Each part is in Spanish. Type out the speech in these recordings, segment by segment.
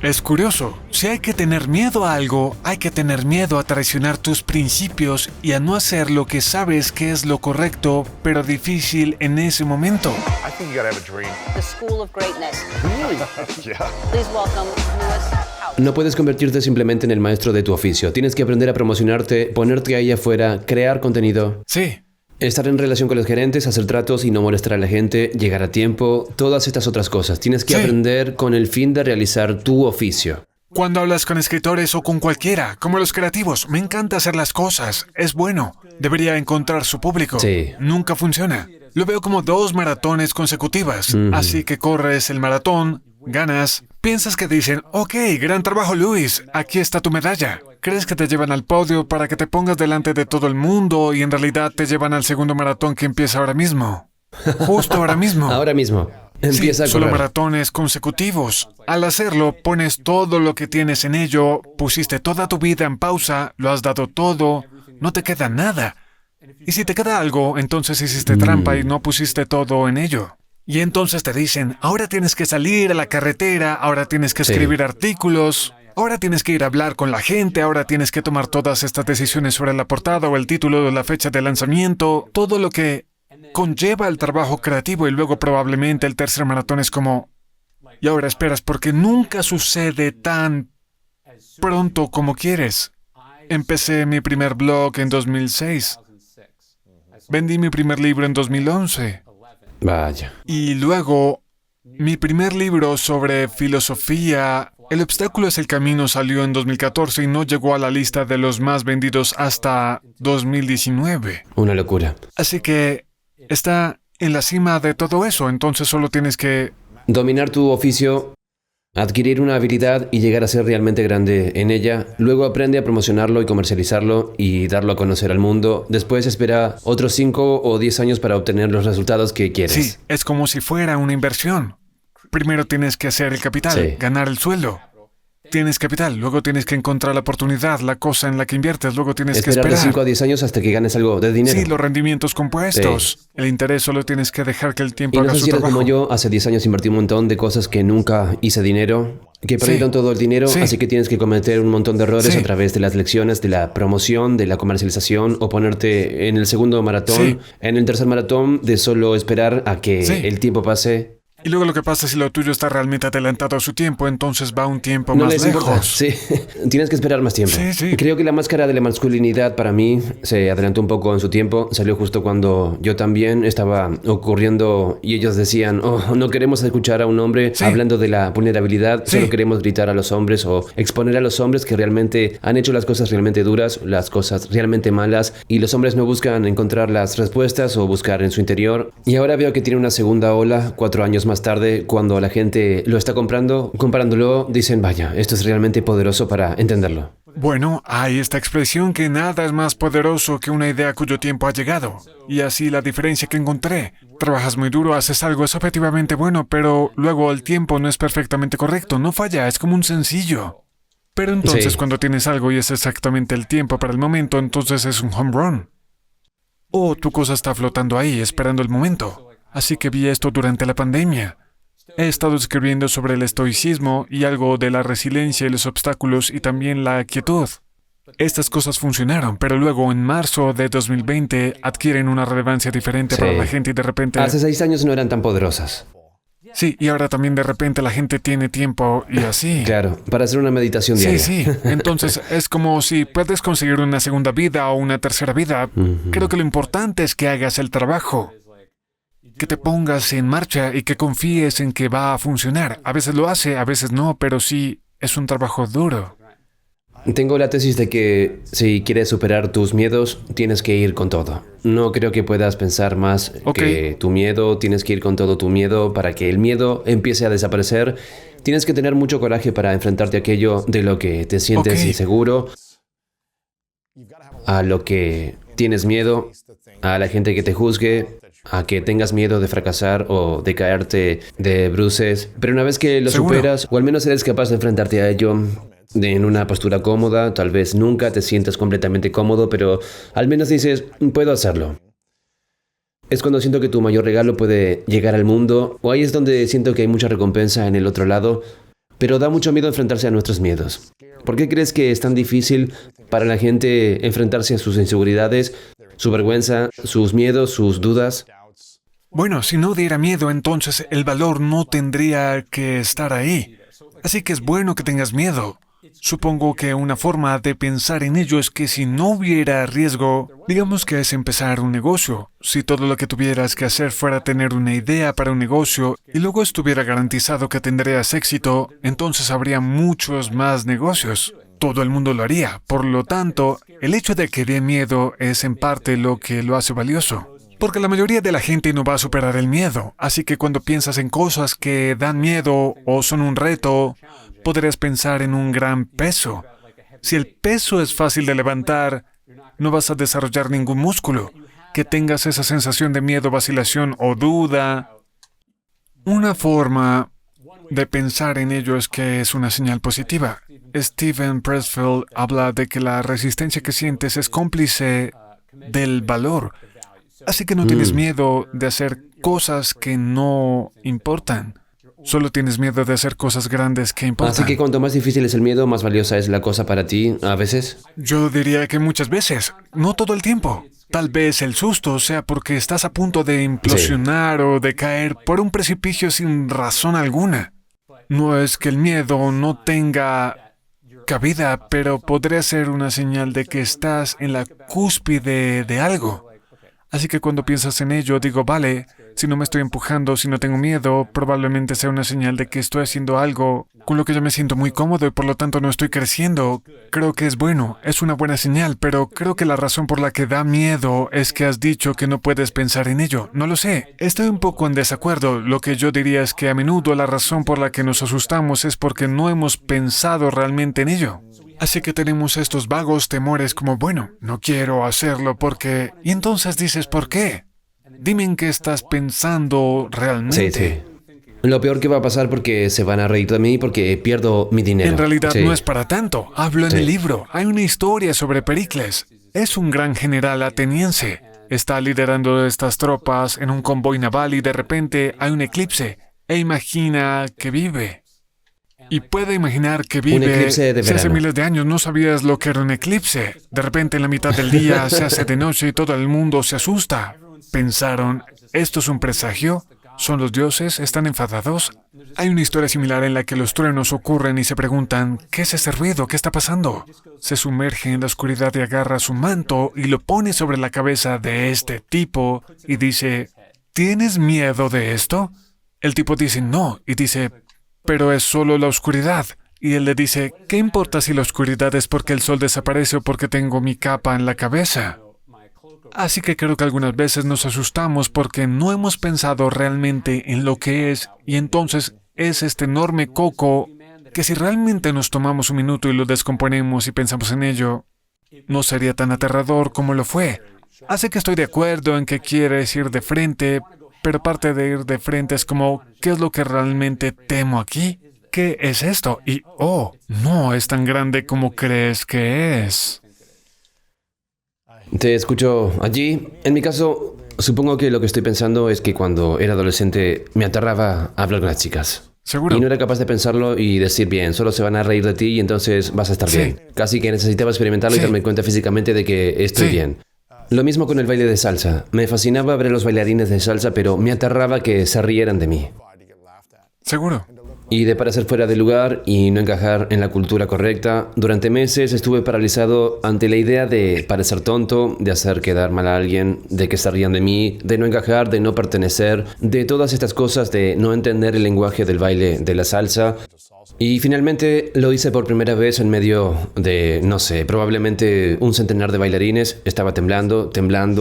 Es curioso, si hay que tener miedo a algo, hay que tener miedo a traicionar tus principios y a no hacer lo que sabes que es lo correcto, pero difícil en ese momento. I think you gotta have a dream. The School of Greatness. Yeah. Please welcome Lewis Howes. No puedes convertirte simplemente en el maestro de tu oficio. Tienes que aprender a promocionarte, ponerte ahí afuera, crear contenido. Sí, Estar en relación con los gerentes, hacer tratos y no molestar a la gente, llegar a tiempo, todas estas otras cosas. Tienes que Sí. aprender con el fin de realizar tu oficio. cuando hablas con escritores o con cualquiera, como los creativos, me encanta hacer las cosas, es bueno, debería encontrar su público. Sí. Nunca funciona. Lo veo como 2 maratones consecutivas, así que corres el maratón, ganas, piensas que dicen, ok, gran trabajo Luis, aquí está tu medalla. Crees que te llevan al podio para que te pongas delante de todo el mundo y en realidad te llevan al segundo maratón que empieza ahora mismo. Justo ahora mismo. Ahora mismo, empieza Sí, a solo correr. maratones consecutivos. Al hacerlo, pones todo lo que tienes en ello, pusiste toda tu vida en pausa, lo has dado todo, no te queda nada. Y si te queda algo, entonces hiciste trampa y no pusiste todo en ello. Y entonces te dicen, ahora tienes que salir a la carretera, ahora tienes que Sí. escribir artículos, ahora tienes que ir a hablar con la gente, ahora tienes que tomar todas estas decisiones sobre la portada o el título o la fecha de lanzamiento, todo lo que conlleva el trabajo creativo y luego probablemente el tercer maratón es como, y ahora esperas porque nunca sucede tan pronto como quieres. Empecé mi primer blog en 2006. Vendí mi primer libro en 2011. Vaya. Y luego, mi primer libro sobre filosofía, El obstáculo es el camino, salió en 2014 y no llegó a la lista de los más vendidos hasta 2019. Una locura. Así que está en la cima de todo eso, entonces solo tienes que... Dominar tu oficio, adquirir una habilidad y llegar a ser realmente grande en ella. Luego aprende a promocionarlo y comercializarlo y darlo a conocer al mundo. Después espera otros 5 o 10 años para obtener los resultados que quieres. Sí, es como si fuera una inversión. Primero tienes que hacer el capital, Sí. ganar el sueldo. Tienes capital, luego tienes que encontrar la oportunidad, la cosa en la que inviertes, luego tienes que Esperar de esperar. 5 a 10 años hasta que ganes algo de dinero. Sí, los rendimientos compuestos. El interés solo tienes que dejar que el tiempo Y no haga sé su si eres trabajo. como yo, hace 10 años invertí un montón de cosas que nunca hice dinero, que perdieron todo el dinero, Sí. así que tienes que cometer un montón de errores Sí. a través de las lecciones, de la promoción, de la comercialización, o ponerte en el segundo maratón, Sí. en el tercer maratón, de solo esperar a que Sí. el tiempo pase. Y luego lo que pasa si lo tuyo está realmente adelantado a su tiempo, entonces va un tiempo No más les lejos. importa. Sí, tienes que esperar más tiempo. Sí, sí. Creo que la máscara de la masculinidad para mí se adelantó un poco en su tiempo. Salió justo cuando yo también estaba ocurriendo y ellos decían, oh, no queremos escuchar a un hombre Sí. hablando de la vulnerabilidad, Sí. solo queremos gritar a los hombres o exponer a los hombres que realmente han hecho las cosas realmente duras, las cosas realmente malas, y los hombres no buscan encontrar las respuestas o buscar en su interior. Y ahora veo que tiene una segunda ola 4 años más tarde, cuando la gente lo está comprando, comparándolo, dicen, vaya, esto es realmente poderoso para entenderlo. Bueno, hay esta expresión que nada es más poderoso que una idea cuyo tiempo ha llegado. Y así la diferencia que encontré. Trabajas muy duro, haces algo, es objetivamente bueno, pero luego el tiempo no es perfectamente correcto, no falla, es como un sencillo. Pero entonces Sí. cuando tienes algo y es exactamente el tiempo para el momento, entonces es un home run. O tu cosa está flotando ahí, esperando el momento. Así que vi esto durante la pandemia. He estado escribiendo sobre el estoicismo y algo de la resiliencia y los obstáculos y también la quietud. Estas cosas funcionaron, pero luego en marzo de 2020 adquieren una relevancia diferente para Sí. la gente y de repente... Hace 6 años no eran tan poderosas. Sí, y ahora también de repente la gente tiene tiempo y así. Claro, para hacer una meditación Sí, diaria. sí. Entonces es como si puedes conseguir una segunda vida o una tercera vida. Creo que lo importante es que hagas el trabajo. Que te pongas en marcha y que confíes en que va a funcionar. A veces lo hace, a veces no, pero sí es un trabajo duro. Tengo la tesis de que si quieres superar tus miedos, tienes que ir con todo. No creo que puedas pensar más Ok. que tu miedo, tienes que ir con todo tu miedo para que el miedo empiece a desaparecer. Tienes que tener mucho coraje para enfrentarte a aquello de lo que te sientes Ok. inseguro, a lo que tienes miedo, a la gente que te juzgue, a que tengas miedo de fracasar o de caerte de bruces. Pero una vez que lo Seguro. superas, o al menos eres capaz de enfrentarte a ello en una postura cómoda, tal vez nunca te sientas completamente cómodo, pero al menos dices, puedo hacerlo. Es cuando siento que tu mayor regalo puede llegar al mundo, o ahí es donde siento que hay mucha recompensa en el otro lado, pero da mucho miedo enfrentarse a nuestros miedos. ¿Por qué crees que es tan difícil para la gente enfrentarse a sus inseguridades, su vergüenza, sus miedos, sus dudas? Bueno, si no diera miedo, entonces el valor no tendría que estar ahí. Así que es bueno que tengas miedo. Supongo que una forma de pensar en ello es que si no hubiera riesgo, digamos que es empezar un negocio. Si todo lo que tuvieras que hacer fuera tener una idea para un negocio y luego estuviera garantizado que tendrías éxito, entonces habría muchos más negocios. Todo el mundo lo haría. Por lo tanto, el hecho de que dé miedo es en parte lo que lo hace valioso. Porque la mayoría de la gente no va a superar el miedo. Así que cuando piensas en cosas que dan miedo o son un reto, podrías pensar en un gran peso. Si el peso es fácil de levantar, no vas a desarrollar ningún músculo. Que tengas esa sensación de miedo, vacilación o duda. Una forma de pensar en ello es que es una señal positiva. Steven Pressfield habla de que la resistencia que sientes es cómplice del valor. Así que no tienes miedo de hacer cosas que no importan. Solo tienes miedo de hacer cosas grandes que importan. Así que cuanto más difícil es el miedo, más valiosa es la cosa para ti, a veces. Yo diría que muchas veces, no todo el tiempo. Tal vez el susto sea porque estás a punto de implosionar o de caer por un precipicio sin razón alguna. No es que el miedo no tenga cabida, pero podría ser una señal de que estás en la cúspide de algo. Así que cuando piensas en ello, digo, vale, si no me estoy empujando, si no tengo miedo, probablemente sea una señal de que estoy haciendo algo con lo que yo me siento muy cómodo y por lo tanto no estoy creciendo. Creo que es bueno, es una buena señal, pero creo que la razón por la que da miedo es que has dicho que no puedes pensar en ello. No lo sé, estoy un poco en desacuerdo. Lo que yo diría es que a menudo la razón por la que nos asustamos es porque no hemos pensado realmente en ello. Así que tenemos estos vagos temores como, bueno, no quiero hacerlo porque... Y entonces dices, ¿por qué? Dime en qué estás pensando realmente. Sí. Lo peor que va a pasar porque se van a reír de mí porque pierdo mi dinero. En realidad no es para tanto. Hablo en el libro. Hay una historia sobre Pericles. Es un gran general ateniense. Está liderando estas tropas en un convoy naval y de repente hay un eclipse. E imagina que vive. Y puede imaginar que vive. Un eclipse de se hace verano. miles de años no sabías lo que era un eclipse. De repente en la mitad del día se hace de noche y todo el mundo se asusta. Pensaron, ¿esto es un presagio? ¿Son los dioses? ¿Están enfadados? Hay una historia similar en la que los truenos ocurren y se preguntan, ¿qué es ese ruido? ¿Qué está pasando? Se sumerge en la oscuridad y agarra su manto y lo pone sobre la cabeza de este tipo y dice, ¿tienes miedo de esto? El tipo dice, no, y dice, pero es solo la oscuridad. Y él le dice, ¿qué importa si la oscuridad es porque el sol desaparece o porque tengo mi capa en la cabeza? Así que creo que algunas veces nos asustamos porque no hemos pensado realmente en lo que es, y entonces es este enorme coco que si realmente nos tomamos un minuto y lo descomponemos y pensamos en ello, no sería tan aterrador como lo fue. Así que estoy de acuerdo en que quieres ir de frente, pero parte de ir de frente es como, ¿qué es lo que realmente temo aquí? ¿Qué es esto? Y, oh, no es tan grande como crees que es. Te escucho allí. En mi caso, supongo que lo que estoy pensando es que cuando era adolescente me aterraba hablar con las chicas. ¿Seguro? Y no era capaz de pensarlo y decir, bien, solo se van a reír de ti y entonces vas a estar Sí. bien. Casi que necesitaba experimentarlo y Sí. darme cuenta físicamente de que estoy Sí. bien. Lo mismo con el baile de salsa. Me fascinaba ver a los bailarines de salsa, pero me aterraba que se rieran de mí. ¿Seguro? Y de parecer fuera de lugar y no encajar en la cultura correcta, durante meses estuve paralizado ante la idea de parecer tonto, de hacer quedar mal a alguien, de que se rían de mí, de no encajar, de no pertenecer, de todas estas cosas, de no entender el lenguaje del baile de la salsa. Y finalmente lo hice por primera vez en medio de, no sé, probablemente un centenar de bailarines. Estaba temblando,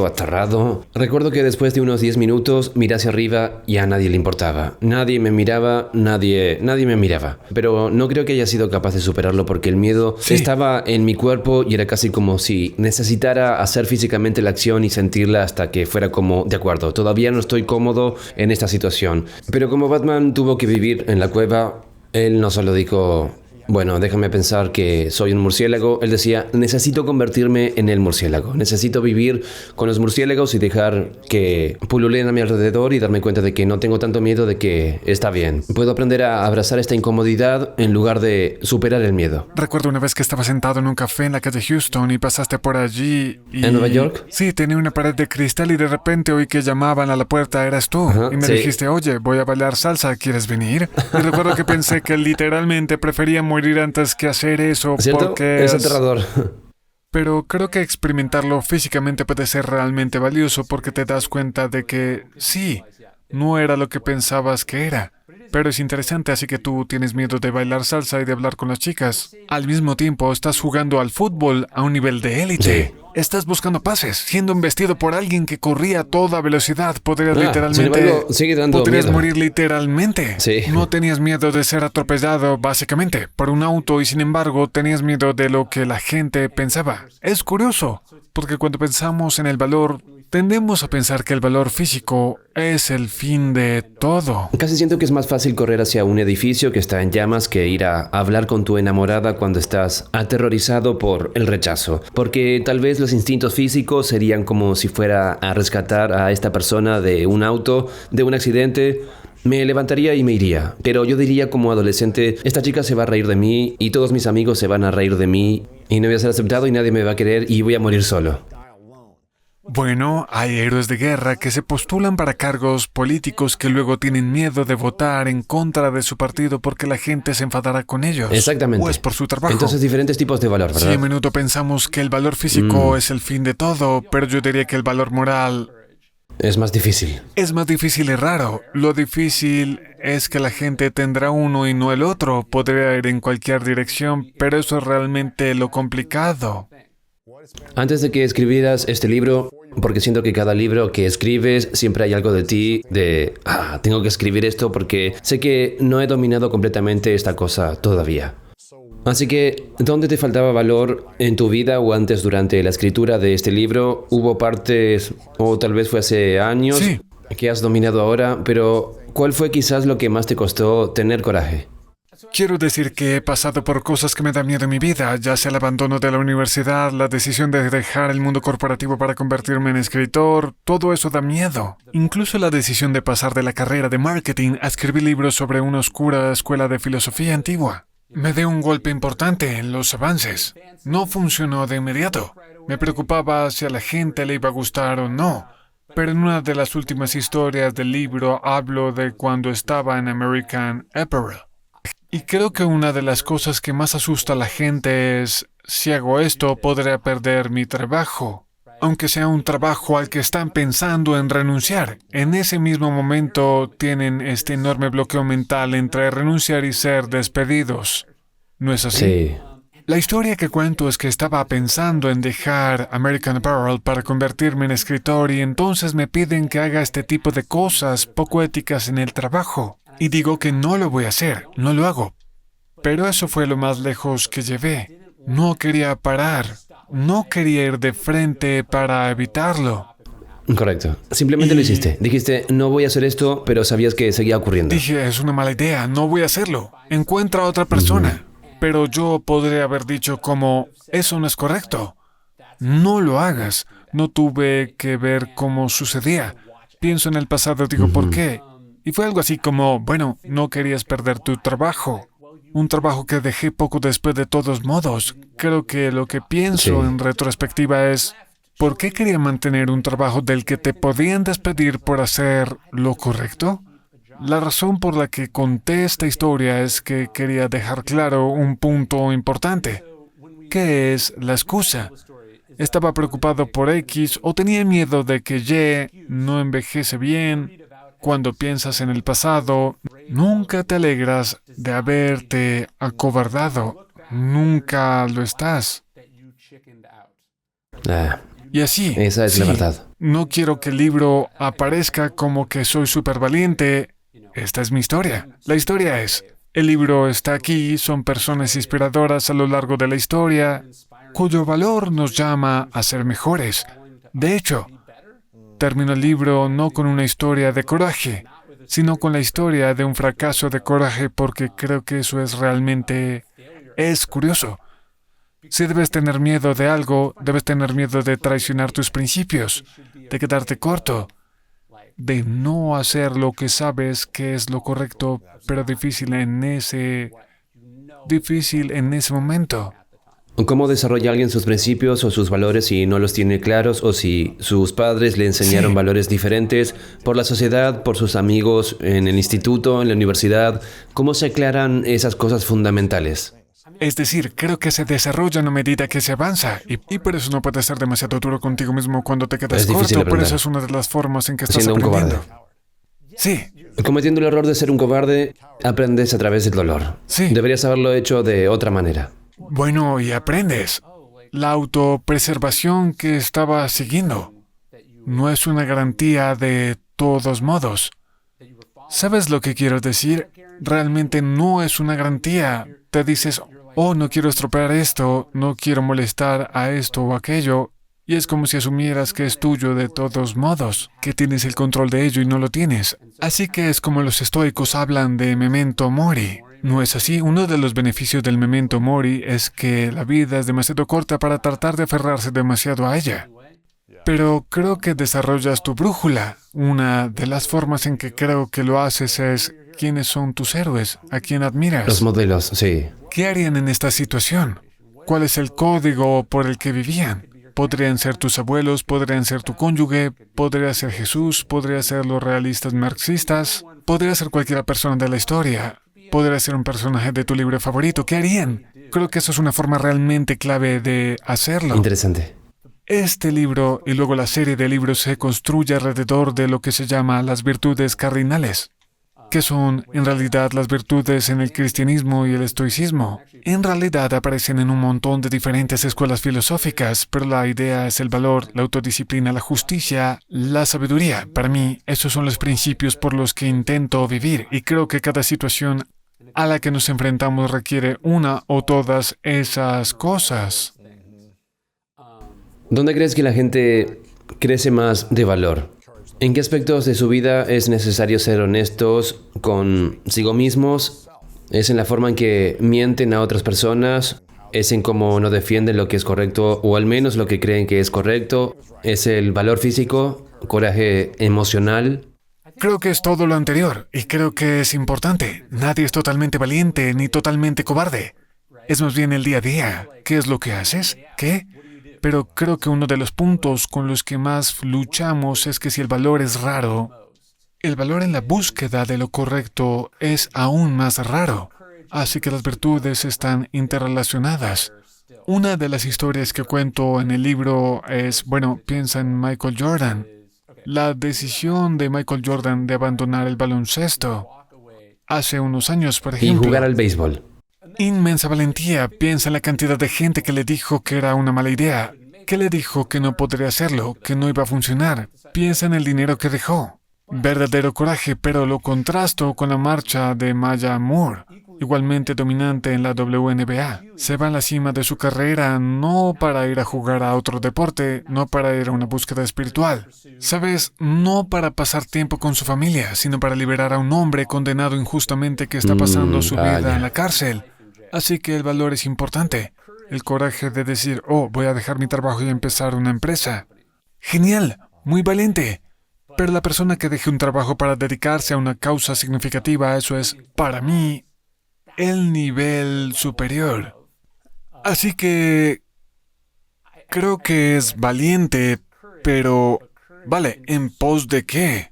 aterrado. Recuerdo que después de unos 10 minutos miré hacia arriba y a nadie le importaba. Nadie me miraba, nadie me miraba. Pero no creo que haya sido capaz de superarlo porque el miedo Sí. estaba en mi cuerpo y era casi como si necesitara hacer físicamente la acción y sentirla hasta que fuera como, de acuerdo, todavía no estoy cómodo en esta situación. Pero como Batman tuvo que vivir en la cueva, él no solo dijo, Bueno, déjame pensar que soy un murciélago. Él decía, necesito convertirme en el murciélago. Necesito vivir con los murciélagos y dejar que pululen a mi alrededor y darme cuenta de que no tengo tanto miedo, de que está bien. Puedo aprender a abrazar esta incomodidad en lugar de superar el miedo. Recuerdo una vez que estaba sentado en un café en la calle Houston y pasaste por allí y... ¿En Nueva York? Sí, tenía una pared de cristal y de repente oí que llamaban a la puerta, eras tú. Ajá, Y me sí. dijiste, oye, voy a bailar salsa, ¿quieres venir? Y recuerdo que pensé que literalmente prefería morir antes que hacer eso ¿Cierto? porque Es aterrador. Pero creo que experimentarlo físicamente puede ser realmente valioso porque te das cuenta de que sí, no era lo que pensabas que era. Pero es interesante, así que tú tienes miedo de bailar salsa y de hablar con las chicas. Al mismo tiempo, estás jugando al fútbol a un nivel de élite. Sí. Estás buscando pases, siendo embestido por alguien que corría a toda velocidad. Podrías Sin literalmente... embargo, sigue dando podrías miedo. morir literalmente. Sí. No tenías miedo de ser atropellado, básicamente, por un auto y sin embargo tenías miedo de lo que la gente pensaba. Es curioso, porque cuando pensamos en el valor, tendemos a pensar que el valor físico es el fin de todo. Casi siento que es más fácil correr hacia un edificio que está en llamas que ir a hablar con tu enamorada cuando estás aterrorizado por el rechazo. Porque tal vez los instintos físicos serían como si fuera a rescatar a esta persona de un auto, de un accidente. Me levantaría y me iría. Pero yo diría como adolescente, esta chica se va a reír de mí y todos mis amigos se van a reír de mí y no voy a ser aceptado y nadie me va a querer y voy a morir solo. Bueno, hay héroes de guerra que se postulan para cargos políticos que luego tienen miedo de votar en contra de su partido porque la gente se enfadará con ellos. Exactamente. O es por su trabajo. Entonces diferentes tipos de valor, Sí, ¿verdad? a menudo pensamos que el valor físico es el fin de todo, pero yo diría que el valor moral Es más difícil. es más difícil y raro. Lo difícil es que la gente tendrá uno y no el otro. Podría ir en cualquier dirección, pero eso es realmente lo complicado. Antes de que escribieras este libro, porque siento que cada libro que escribes siempre hay algo de ti, tengo que escribir esto porque sé que no he dominado completamente esta cosa todavía. Así que, ¿dónde te faltaba valor en tu vida o antes durante la escritura de este libro? ¿Hubo partes, o tal vez fue hace años, Sí. que has dominado ahora, pero ¿cuál fue quizás lo que más te costó tener coraje? Quiero decir que he pasado por cosas que me dan miedo en mi vida, ya sea el abandono de la universidad, la decisión de dejar el mundo corporativo para convertirme en escritor, todo eso da miedo. Incluso la decisión de pasar de la carrera de marketing a escribir libros sobre una oscura escuela de filosofía antigua. Me dio un golpe importante en los avances. No funcionó de inmediato. Me preocupaba si a la gente le iba a gustar o no. Pero en una de las últimas historias del libro hablo de cuando estaba en American Apparel. Y creo que una de las cosas que más asusta a la gente es, si hago esto, podré perder mi trabajo. Aunque sea un trabajo al que están pensando en renunciar. En ese mismo momento tienen este enorme bloqueo mental entre renunciar y ser despedidos. ¿No es así? Sí. La historia que cuento es que estaba pensando en dejar American Apparel para convertirme en escritor y entonces me piden que haga este tipo de cosas poco éticas en el trabajo. Y digo que no lo voy a hacer, no lo hago. Pero eso fue lo más lejos que llevé. No quería parar, no quería ir de frente para evitarlo. Correcto. Simplemente lo hiciste. Dijiste, no voy a hacer esto, pero sabías que seguía ocurriendo. Dije, es una mala idea, no voy a hacerlo. Encuentra a otra persona. Pero yo podría haber dicho como, eso no es correcto. No lo hagas. No tuve que ver cómo sucedía. Pienso en el pasado, digo, ¿por qué? Y fue algo así como, bueno, no querías perder tu trabajo. Un trabajo que dejé poco después de todos modos. Creo que lo que pienso Sí. en retrospectiva es, ¿por qué quería mantener un trabajo del que te podían despedir por hacer lo correcto? La razón por la que conté esta historia es que quería dejar claro un punto importante. ¿Qué es la excusa? Estaba preocupado por X o tenía miedo de que Y no envejece bien. Cuando piensas en el pasado, nunca te alegras de haberte acobardado. Nunca lo estás. Y así. Esa es la sí, verdad. No quiero que el libro aparezca como que soy súper valiente. Esta es mi historia. La historia es, el libro está aquí, son personas inspiradoras a lo largo de la historia, cuyo valor nos llama a ser mejores. De hecho, termino el libro no con una historia de coraje, sino con la historia de un fracaso de coraje porque creo que eso es realmente Es curioso. Si debes tener miedo de algo, debes tener miedo de traicionar tus principios, de quedarte corto, de no hacer lo que sabes que es lo correcto, pero difícil en ese momento. ¿Cómo desarrolla alguien sus principios o sus valores si no los tiene claros o si sus padres le enseñaron Sí. valores diferentes por la sociedad, por sus amigos, en el instituto, en la universidad? ¿Cómo se aclaran esas cosas fundamentales? Es decir, creo que se desarrollan a medida que se avanza, y por eso no puedes ser demasiado duro contigo mismo cuando te quedas Es difícil corto, por aprender. eso es una de las formas en que estás Siendo un aprendiendo. cobarde. Sí, Cometiendo el error de ser un cobarde, aprendes a través del dolor. Sí. Deberías haberlo hecho de otra manera. bueno, y aprendes. La autopreservación que estaba siguiendo no es una garantía de todos modos. ¿Sabes lo que quiero decir? Realmente no es una garantía. Te dices, oh, no quiero estropear esto, no quiero molestar a esto o aquello. Y es como si asumieras que es tuyo de todos modos, que tienes el control de ello y no lo tienes. Así que es como los estoicos hablan de memento mori. ¿No es así? Uno de los beneficios del memento mori es que la vida es demasiado corta para tratar de aferrarse demasiado a ella. Pero creo que desarrollas tu brújula. Una de las formas en que creo que lo haces es quiénes son tus héroes, a quién admiras. Los modelos, sí. ¿Qué harían en esta situación? ¿Cuál es el código por el que vivían? Podrían ser tus abuelos, podrían ser tu cónyuge, podría ser Jesús, podría ser los realistas marxistas, podría ser cualquier persona de la historia, podría ser un personaje de tu libro favorito. ¿Qué harían? Creo que eso es una forma realmente clave de hacerlo. Interesante. Este libro y luego la serie de libros se construye alrededor de lo que se llama las virtudes cardinales, que son en realidad las virtudes en el cristianismo y el estoicismo. En realidad aparecen en un montón de diferentes escuelas filosóficas, pero la idea es el valor, la autodisciplina, la justicia, la sabiduría. Para mí, esos son los principios por los que intento vivir, y creo que cada situación a la que nos enfrentamos requiere una o todas esas cosas. ¿Dónde crees que la gente crece más de valor? ¿En qué aspectos de su vida es necesario ser honestos consigo mismos? ¿Es en la forma en que mienten a otras personas? ¿Es en cómo no defienden lo que es correcto o al menos lo que creen que es correcto? ¿Es el valor físico? ¿Coraje emocional? Creo que es todo lo anterior, y creo que es importante. Nadie es totalmente valiente ni totalmente cobarde. Es más bien el día a día. ¿Qué es lo que haces? ¿Qué? Pero creo que uno de los puntos con los que más luchamos es que si el valor es raro, el valor en la búsqueda de lo correcto es aún más raro. Así que las virtudes están interrelacionadas. Una de las historias que cuento en el libro es, piensa en Michael Jordan. La decisión de Michael Jordan de abandonar el baloncesto hace unos años, por Y ejemplo. jugar al béisbol. Inmensa valentía. Piensa en la cantidad de gente que le dijo que era una mala idea, que le dijo que no podría hacerlo, que no iba a funcionar. Piensa en el dinero que dejó. Verdadero coraje, pero lo contrasto con la marcha de Maya Moore, igualmente dominante en la WNBA. Se va a la cima de su carrera no para ir a jugar a otro deporte, no para ir a una búsqueda espiritual. ¿Sabes? No para pasar tiempo con su familia, sino para liberar a un hombre condenado injustamente que está pasando su vida en la cárcel. Así que el valor es importante. El coraje de decir, voy a dejar mi trabajo y empezar una empresa. Genial, muy valiente. Pero la persona que deje un trabajo para dedicarse a una causa significativa, eso es, para mí, el nivel superior. Así que creo que es valiente, pero, vale, ¿en pos de qué?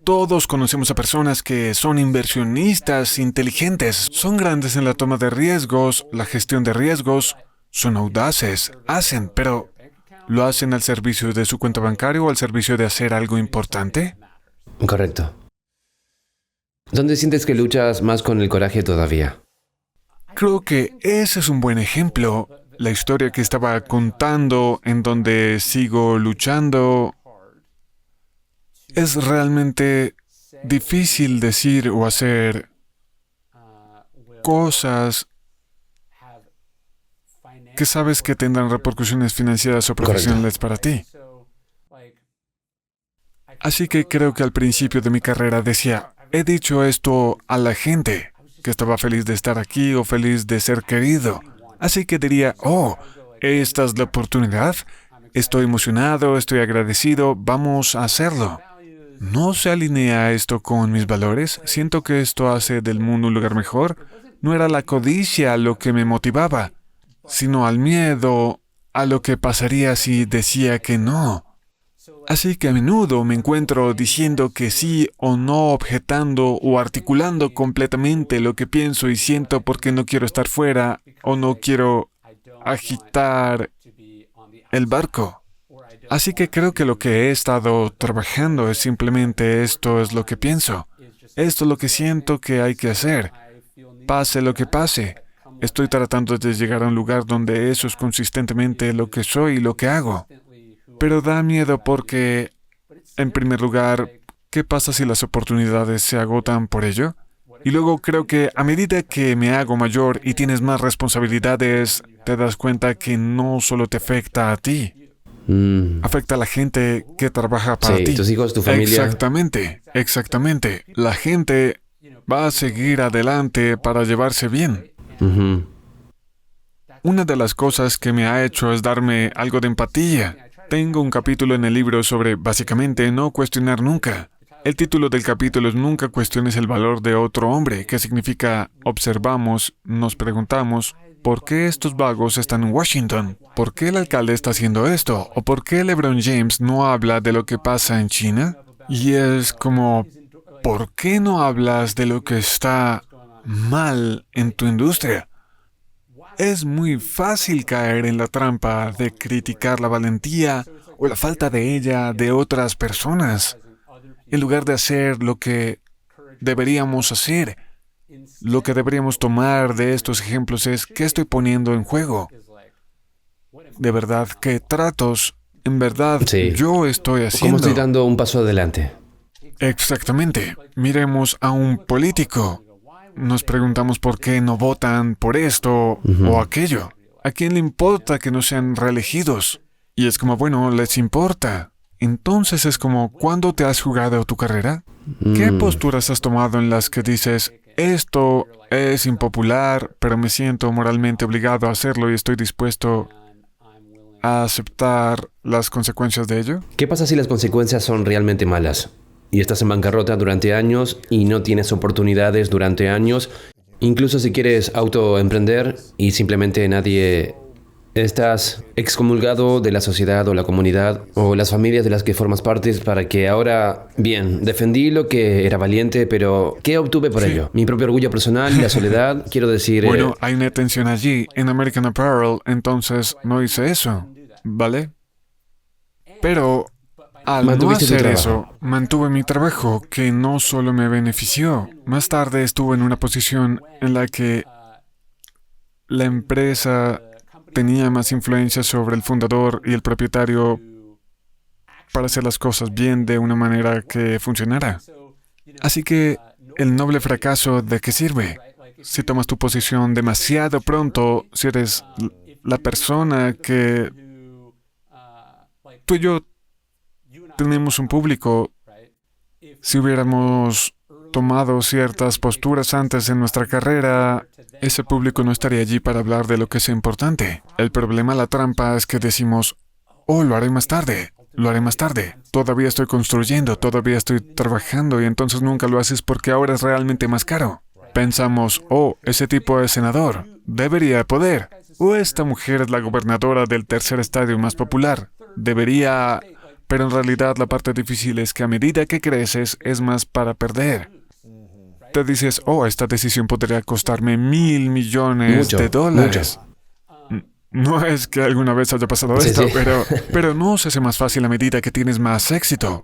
Todos conocemos a personas que son inversionistas inteligentes, son grandes en la toma de riesgos, la gestión de riesgos, son audaces, pero ¿lo hacen al servicio de su cuenta bancaria o al servicio de hacer algo importante? Correcto. ¿Dónde sientes que luchas más con el coraje todavía? Creo que ese es un buen ejemplo. La historia que estaba contando, en donde sigo luchando, es realmente difícil decir o hacer cosas que sabes que tendrán repercusiones financieras o profesionales para ti. Así que creo que al principio de mi carrera decía, he dicho esto a la gente. que estaba feliz de estar aquí o feliz de ser querido. Así que diría, oh, esta es la oportunidad, estoy emocionado, estoy agradecido, vamos a hacerlo. ¿No se alinea esto con mis valores? Siento que esto hace del mundo un lugar mejor. No era la codicia lo que me motivaba, sino al miedo a lo que pasaría si decía que no. Así que a menudo me encuentro diciendo que sí o no, objetando o articulando completamente lo que pienso y siento porque no quiero estar fuera o no quiero agitar el barco. Así que creo que lo que he estado trabajando es simplemente esto es lo que pienso. Esto es lo que siento que hay que hacer. Pase lo que pase. Estoy tratando de llegar a un lugar donde eso es consistentemente lo que soy y lo que hago. Pero da miedo porque, en primer lugar, ¿qué pasa si las oportunidades se agotan por ello? Y luego creo que a medida que me hago mayor y tienes más responsabilidades, te das cuenta que no solo te afecta a ti. Afecta a la gente que trabaja para ti. Tus hijos, tu familia. Exactamente. La gente va a seguir adelante para llevarse bien. Ujú. Una de las cosas que me ha hecho es darme algo de empatía. Tengo un capítulo en el libro sobre, básicamente, no cuestionar nunca. El título del capítulo es Nunca cuestiones el valor de otro hombre, que significa observamos, nos preguntamos, ¿por qué estos vagos están en Washington? ¿Por qué el alcalde está haciendo esto? ¿O por qué LeBron James no habla de lo que pasa en China? Y es como, ¿por qué no hablas de lo que está mal en tu industria? Es muy fácil caer en la trampa de criticar la valentía o la falta de ella de otras personas, en lugar de hacer lo que deberíamos hacer. Lo que deberíamos tomar de estos ejemplos es ¿qué estoy poniendo en juego? De verdad, ¿qué tratos en verdad yo estoy haciendo? ¿Cómo estoy dando un paso adelante? Exactamente. Miremos a un político. Nos preguntamos por qué no votan por esto o aquello. ¿A quién le importa que no sean reelegidos? Y es como, bueno, les importa. Entonces es como, ¿cuándo te has jugado tu carrera? ¿Qué posturas has tomado en las que dices, esto es impopular, pero me siento moralmente obligado a hacerlo y estoy dispuesto a aceptar las consecuencias de ello? ¿Qué pasa si las consecuencias son realmente malas? Y estás en bancarrota durante años y no tienes oportunidades durante años. Incluso si quieres autoemprender y simplemente nadie... Estás excomulgado de la sociedad o la comunidad o las familias de las que formas parte para que ahora, bien, defendí lo que era valiente, pero ¿qué obtuve por ello? Mi propio orgullo personal y la soledad, quiero decir... Bueno, hay una tensión allí. En American Apparel, entonces no hice eso, ¿vale? Pero al no hacer eso, mantuve mi trabajo, que no solo me benefició. Más tarde estuve en una posición en la que la empresa tenía más influencia sobre el fundador y el propietario para hacer las cosas bien de una manera que funcionara. Así que el noble fracaso, ¿de qué sirve? Si tomas tu posición demasiado pronto, si eres la persona que... Tú y yo tenemos un público. Si hubiéramos tomado ciertas posturas antes en nuestra carrera, ese público no estaría allí para hablar de lo que es importante. El problema, la trampa, es que decimos, oh, lo haré más tarde, todavía estoy construyendo, todavía estoy trabajando, y entonces nunca lo haces porque ahora es realmente más caro. Pensamos, oh, ese tipo es senador, debería poder. O esta mujer es la gobernadora del tercer estadio más popular, debería... Pero en realidad la parte difícil es que a medida que creces es más para perder. Te dices, oh, esta decisión podría costarme $1,000 millones de dólares. No es que alguna vez haya pasado esto, pero no se hace más fácil a medida que tienes más éxito.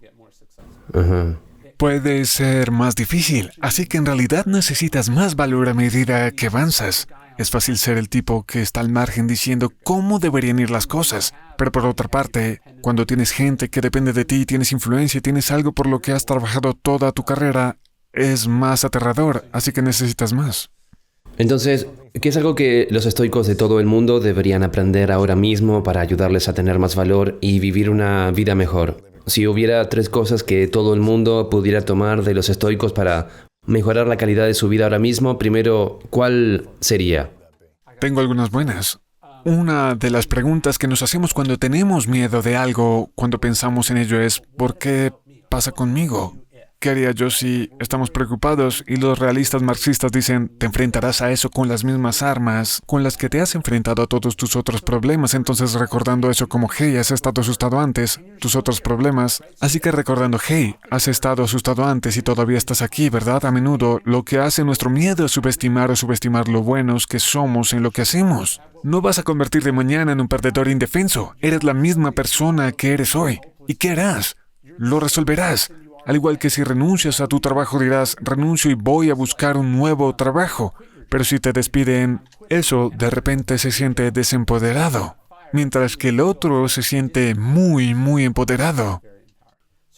Puede ser más difícil, así que en realidad necesitas más valor a medida que avanzas. Es fácil ser el tipo que está al margen diciendo cómo deberían ir las cosas, pero por otra parte, cuando tienes gente que depende de ti, tienes influencia, tienes algo por lo que has trabajado toda tu carrera, es más aterrador, así que necesitas más. Entonces, ¿qué es algo que los estoicos de todo el mundo deberían aprender ahora mismo para ayudarles a tener más valor y vivir una vida mejor? Si hubiera 3 cosas que todo el mundo pudiera tomar de los estoicos para mejorar la calidad de su vida ahora mismo, primero, ¿cuál sería? Tengo algunas buenas. Una de las preguntas que nos hacemos cuando tenemos miedo de algo, cuando pensamos en ello, es ¿por qué pasa conmigo? ¿Qué haría yo si estamos preocupados? Y los realistas marxistas dicen, te enfrentarás a eso con las mismas armas con las que te has enfrentado a todos tus otros problemas. Entonces recordando eso como, hey, has estado asustado antes, tus otros problemas. Así que recordando, hey, has estado asustado antes y todavía estás aquí, ¿verdad? A menudo lo que hace nuestro miedo es subestimar o subestimar lo buenos que somos en lo que hacemos. No vas a convertirte mañana en un perdedor indefenso. Eres la misma persona que eres hoy. ¿Y qué harás? Lo resolverás. Al igual que si renuncias a tu trabajo dirás, renuncio y voy a buscar un nuevo trabajo. Pero si te despiden, eso de repente se siente desempoderado, mientras que el otro se siente muy, muy empoderado.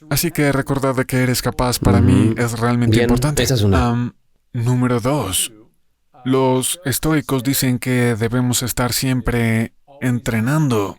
Así que recordar de que eres capaz para mí es realmente Bien, importante. esa es una. Número 2. Los estoicos dicen que debemos estar siempre entrenando.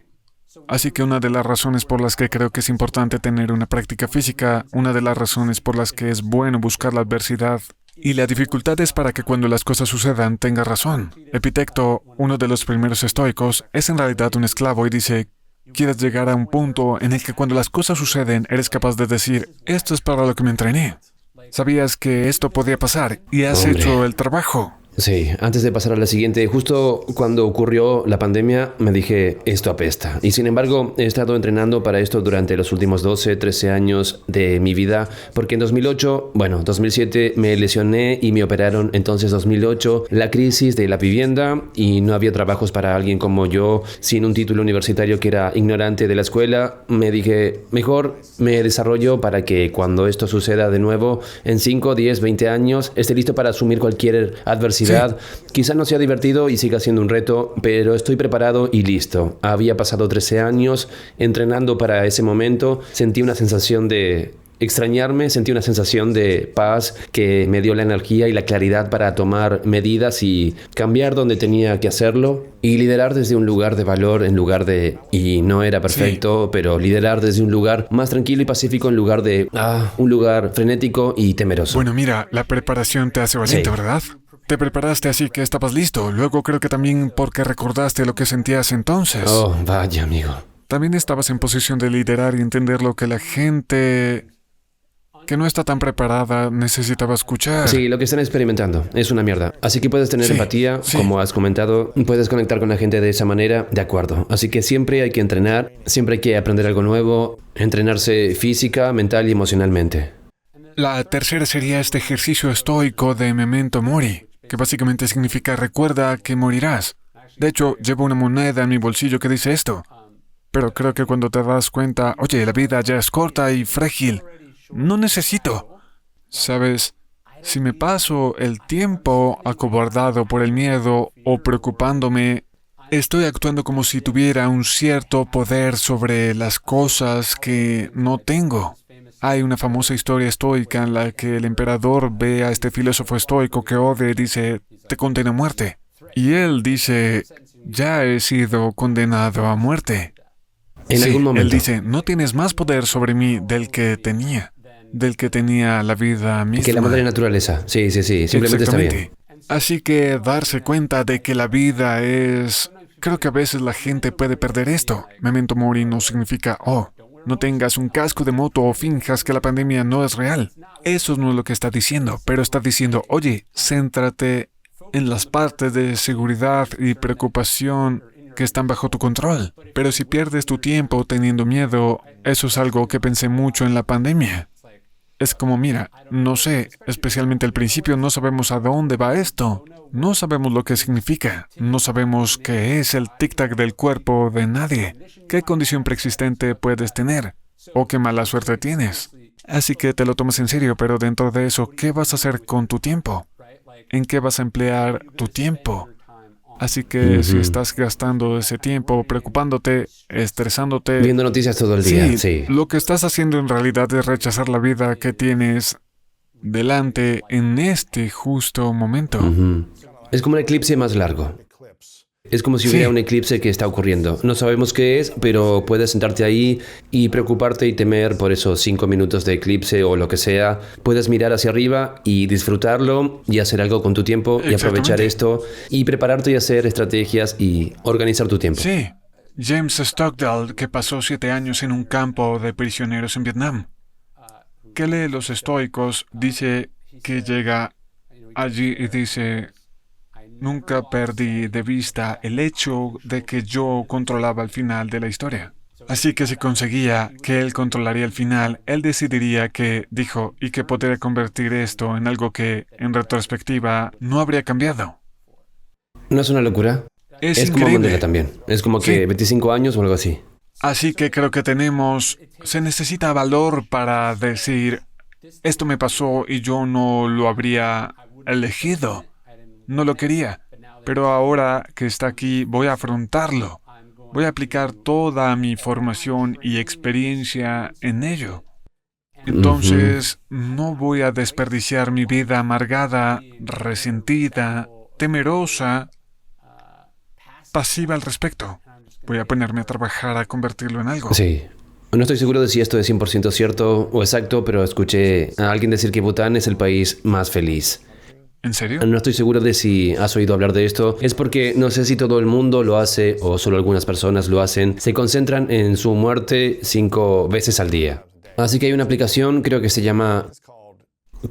Así que una de las razones por las que creo que es importante tener una práctica física, una de las razones por las que es bueno buscar la adversidad y la dificultad es para que cuando las cosas sucedan tenga razón. Epicteto, uno de los primeros estoicos, es en realidad un esclavo y dice, quieres llegar a un punto en el que cuando las cosas suceden eres capaz de decir, esto es para lo que me entrené. Sabías que esto podía pasar y has hecho el trabajo. Sí, antes de pasar a la siguiente, justo cuando ocurrió la pandemia me dije, esto apesta. Y sin embargo, he estado entrenando para esto durante los últimos 12, 13 años de mi vida, porque en 2007 me lesioné y me operaron. Entonces 2008, la crisis de la vivienda y no había trabajos para alguien como yo, sin un título universitario que era ignorante de la escuela. Me dije, mejor me desarrollo para que cuando esto suceda de nuevo, en 5, 10, 20 años, esté listo para asumir cualquier adversidad. Sí. Quizá no sea divertido y siga siendo un reto, pero estoy preparado y listo. Había pasado 13 años entrenando para ese momento. Sentí una sensación de extrañarme, sentí una sensación de paz que me dio la energía y la claridad para tomar medidas y cambiar donde tenía que hacerlo y liderar desde un lugar de valor en lugar de, y no era perfecto, pero liderar desde un lugar más tranquilo y pacífico en lugar de un lugar frenético y temeroso. Bueno, mira, la preparación te hace valiente, ¿verdad? Te preparaste así que estabas listo. Luego creo que también porque recordaste lo que sentías entonces. Oh, vaya, amigo. También estabas en posición de liderar y entender lo que la gente que no está tan preparada necesitaba escuchar. Sí, lo que están experimentando es una mierda. Así que puedes tener empatía, como has comentado. Puedes conectar con la gente de esa manera, de acuerdo. Así que siempre hay que entrenar, siempre hay que aprender algo nuevo, entrenarse física, mental y emocionalmente. La tercera sería este ejercicio estoico de Memento Mori, que básicamente significa recuerda que morirás. De hecho, llevo una moneda en mi bolsillo que dice esto. Pero creo que cuando te das cuenta, oye, la vida ya es corta y frágil, no necesito. ¿Sabes? Si me paso el tiempo acobardado por el miedo o preocupándome, estoy actuando como si tuviera un cierto poder sobre las cosas que no tengo. Hay una famosa historia estoica en la que el emperador ve a este filósofo estoico que odia y dice, te condeno a muerte. Y él dice, ya he sido condenado a muerte. En algún momento. Él dice, no tienes más poder sobre mí del que tenía la vida misma. Que la madre naturaleza. Sí, simplemente está bien. Así que darse cuenta de que la vida es... Creo que a veces la gente puede perder esto. Memento Mori no significa, no tengas un casco de moto o finjas que la pandemia no es real. Eso no es lo que está diciendo, pero está diciendo, oye, céntrate en las partes de seguridad y preocupación que están bajo tu control. Pero si pierdes tu tiempo teniendo miedo, eso es algo que pensé mucho en la pandemia. Es como, mira, no sé, especialmente al principio no sabemos a dónde va esto. No sabemos lo que significa. No sabemos qué es el tic-tac del cuerpo de nadie. ¿Qué condición preexistente puedes tener? ¿O qué mala suerte tienes? Así que te lo tomas en serio, pero dentro de eso, ¿qué vas a hacer con tu tiempo? ¿En qué vas a emplear tu tiempo? Así que si estás gastando ese tiempo preocupándote, estresándote... Viendo noticias todo el día, sí. Lo que estás haciendo en realidad es rechazar la vida que tienes delante en este justo momento. Es como el eclipse más largo. Es como si Sí. hubiera un eclipse que está ocurriendo. No sabemos qué es, pero puedes sentarte ahí y preocuparte y temer por esos 5 minutos de eclipse o lo que sea. Puedes mirar hacia arriba y disfrutarlo y hacer algo con tu tiempo y aprovechar Exactamente. esto y prepararte y hacer estrategias y organizar tu tiempo. Sí. James Stockdale, que pasó 7 años en un campo de prisioneros en Vietnam, que lee los estoicos, dice que llega allí y dice, nunca perdí de vista el hecho de que yo controlaba el final de la historia. Así que si conseguía que él controlaría el final, él decidiría que, dijo, y que podría convertir esto en algo que, en retrospectiva, no habría cambiado. ¿No es una locura? Es como increíble. Mandela también. Es como que Sí. 25 años o algo así. Así que creo que se necesita valor para decir, esto me pasó y yo no lo habría elegido, no lo quería, pero ahora que está aquí voy a afrontarlo, voy a aplicar toda mi formación y experiencia en ello. Entonces, no voy a desperdiciar mi vida amargada, resentida, temerosa, pasiva al respecto. Voy a ponerme a trabajar a convertirlo en algo. Sí. No estoy seguro de si esto es 100% cierto o exacto, pero escuché a alguien decir que Bután es el país más feliz. ¿En serio? No estoy seguro de si has oído hablar de esto. Es porque no sé si todo el mundo lo hace o solo algunas personas lo hacen. Se concentran en su muerte 5 veces al día. Así que hay una aplicación, creo que se llama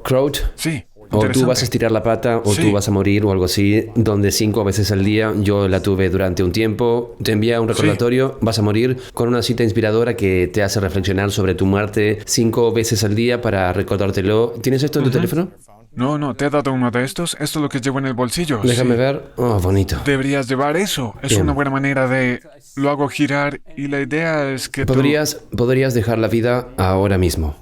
Crowd. Sí. O tú Interesante. vas a estirar la pata o Sí. tú vas a morir o algo así, donde 5 veces al día, yo la tuve durante un tiempo, te envía un recordatorio, vas a morir con una cita inspiradora que te hace reflexionar sobre tu muerte 5 veces al día para recordártelo. ¿Tienes esto en tu teléfono? No, ¿te he dado uno de estos? Esto es lo que llevo en el bolsillo. Déjame Sí. ver. Oh, bonito. Deberías llevar eso. Es Bien. una buena manera de... Lo hago girar y la idea es que tú... Podrías dejar la vida ahora mismo.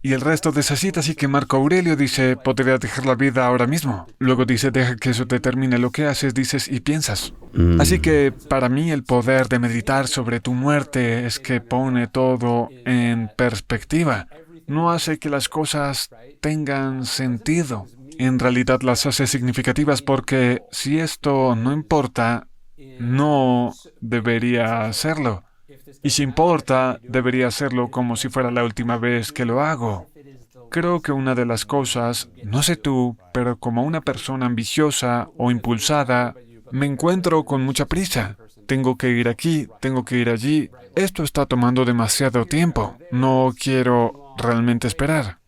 Y el resto de esa cita sí que Marco Aurelio dice, podrías dejar la vida ahora mismo. Luego dice, deja que eso determine lo que haces, dices y piensas. Así que para mí el poder de meditar sobre tu muerte es que pone todo en perspectiva. No hace que las cosas tengan sentido. En realidad las hace significativas porque si esto no importa, no debería hacerlo. Y si importa, debería hacerlo como si fuera la última vez que lo hago. Creo que una de las cosas, no sé tú, pero como una persona ambiciosa o impulsada, me encuentro con mucha prisa. Tengo que ir aquí, tengo que ir allí. Esto está tomando demasiado tiempo. No quiero realmente esperar.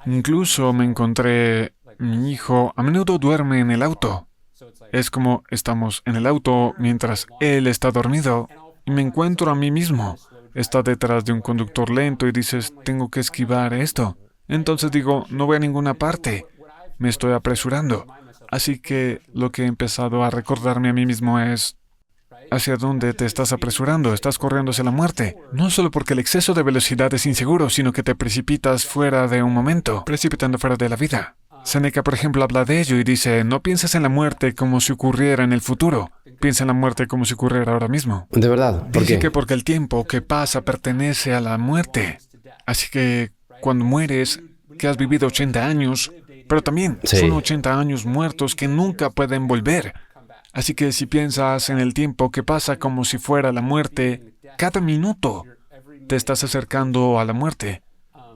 Incluso me encontré... Mi hijo a menudo duerme en el auto. Es como estamos en el auto mientras él está dormido. Y me encuentro a mí mismo. Está detrás de un conductor lento y dices, tengo que esquivar esto. Entonces digo, no voy a ninguna parte. Me estoy apresurando. Así que lo que he empezado a recordarme a mí mismo es, ¿hacia dónde te estás apresurando? Estás corriendo hacia la muerte. No solo porque el exceso de velocidad es inseguro, sino que te precipitas fuera de un momento, precipitando fuera de la vida. Seneca, por ejemplo, habla de ello y dice, no pienses en la muerte como si ocurriera en el futuro. Piensa en la muerte como si ocurriera ahora mismo. De verdad, ¿por Dice qué? que porque el tiempo que pasa pertenece a la muerte. Así que cuando mueres, que has vivido 80 años, pero también Sí. son 80 años muertos que nunca pueden volver. Así que si piensas en el tiempo que pasa como si fuera la muerte, cada minuto te estás acercando a la muerte.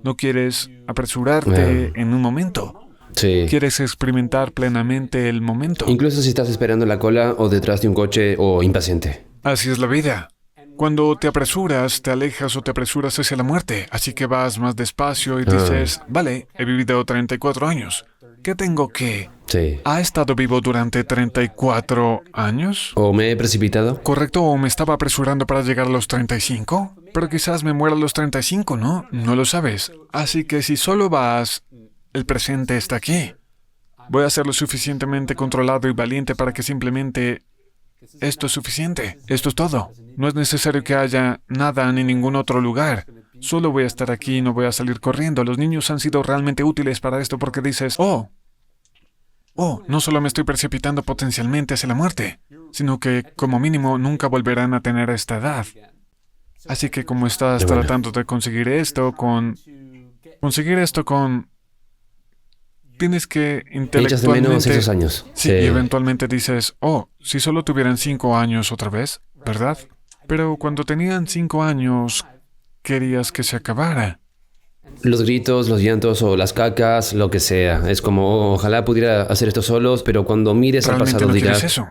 No quieres apresurarte en un momento. Sí. Quieres experimentar plenamente el momento. Incluso si estás esperando en la cola o detrás de un coche o impaciente. Así es la vida. Cuando te apresuras, te alejas o te apresuras hacia la muerte. Así que vas más despacio y dices, vale, he vivido 34 años. ¿Qué tengo que? Sí. ¿Ha estado vivo durante 34 años? ¿O me he precipitado? ¿Correcto? ¿O me estaba apresurando para llegar a los 35? Pero quizás me muera a los 35, ¿no? No lo sabes. Así que si solo vas, el presente está aquí. Voy a ser lo suficientemente controlado y valiente para que simplemente... Esto es suficiente. Esto es todo. No es necesario que haya nada ni ningún otro lugar. Solo voy a estar aquí y no voy a salir corriendo. Los niños han sido realmente útiles para esto porque dices, no solo me estoy precipitando potencialmente hacia la muerte, sino que, como mínimo, nunca volverán a tener esta edad. Así que como estás Tienes que Echas de menos intelectualmente... esos años. Sí, y eventualmente dices, oh, si solo tuvieran 5 años otra vez, ¿verdad? Pero cuando tenían 5 años, querías que se acabara. Los gritos, los llantos o las cacas, lo que sea. Es como, "Oh, ojalá pudiera hacer esto solos", pero cuando mires al ¿Realmente pasado no quieres dirás, eso?